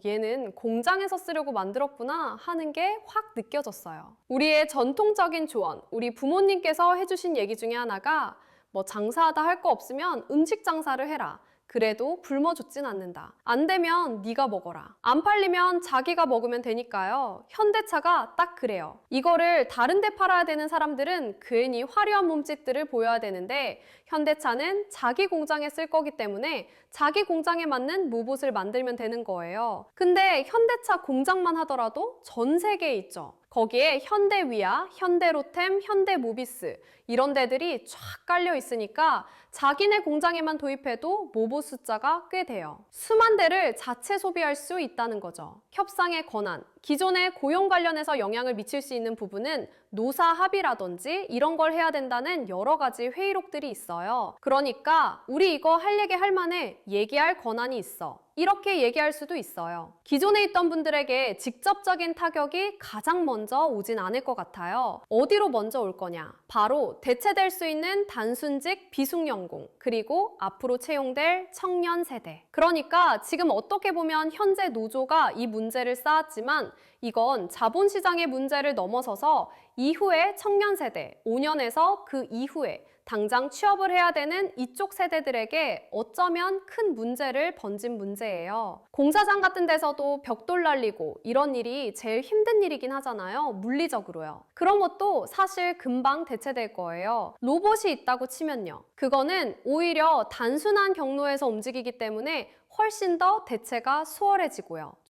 얘는 공장에서 쓰려고 만들었구나 하는 게 확 느껴졌어요. 우리의 전통적인 조언, 우리 부모님께서 해주신 얘기 중에 하나가 뭐 장사하다 할 거 없으면 음식 장사를 해라. 그래도 굶어 죽진 않는다. 안 되면 네가 먹어라. 안 팔리면 자기가 먹으면 되니까요. 현대차가 딱 그래요. 이거를 다른 데 팔아야 되는 사람들은 괜히 화려한 몸짓들을 보여야 되는데 현대차는 자기 공장에 쓸 거기 때문에 자기 공장에 맞는 로봇을 만들면 되는 거예요. 근데 현대차 공장만 하더라도 전 세계에 있죠. 거기에 현대위아, 현대로템, 현대모비스 이런 데들이 쫙 깔려 있으니까 자기네 공장에만 도입해도 로봇 숫자가 꽤 돼요. 수만 대를 자체 소비할 수 있다는 거죠. 협상의 권한, 기존의 고용 관련해서 영향을 미칠 수 있는 부분은 노사 합의라든지 이런 걸 해야 된다는 여러 가지 회의록들이 있어요. 그러니까 우리 이거 할 얘기 할 만해 얘기할 권한이 있어. 이렇게 얘기할 수도 있어요. 기존에 있던 분들에게 직접적인 타격이 가장 먼저 오진 않을 것 같아요. 어디로 먼저 올 거냐? 바로 대체될 수 있는 단순직 비숙련공, 그리고 앞으로 채용될 청년 세대. 그러니까 지금 어떻게 보면 현재 노조가 이 문제를 쌓았지만 이건 자본시장의 문제를 넘어서서 이후에 청년 세대, 5년에서 그 이후에 당장 취업을 해야 되는 이쪽 세대들에게 어쩌면 큰 문제를 번진 문제예요. 공사장 같은 데서도 벽돌 날리고 이런 일이 제일 힘든 일이긴 하잖아요. 물리적으로요. 그런 것도 사실 금방 대체될 거예요. 로봇이 있다고 치면요. 그거는 오히려 단순한 경로에서 움직이기 때문에 훨씬 더 대체가 수월해지고요.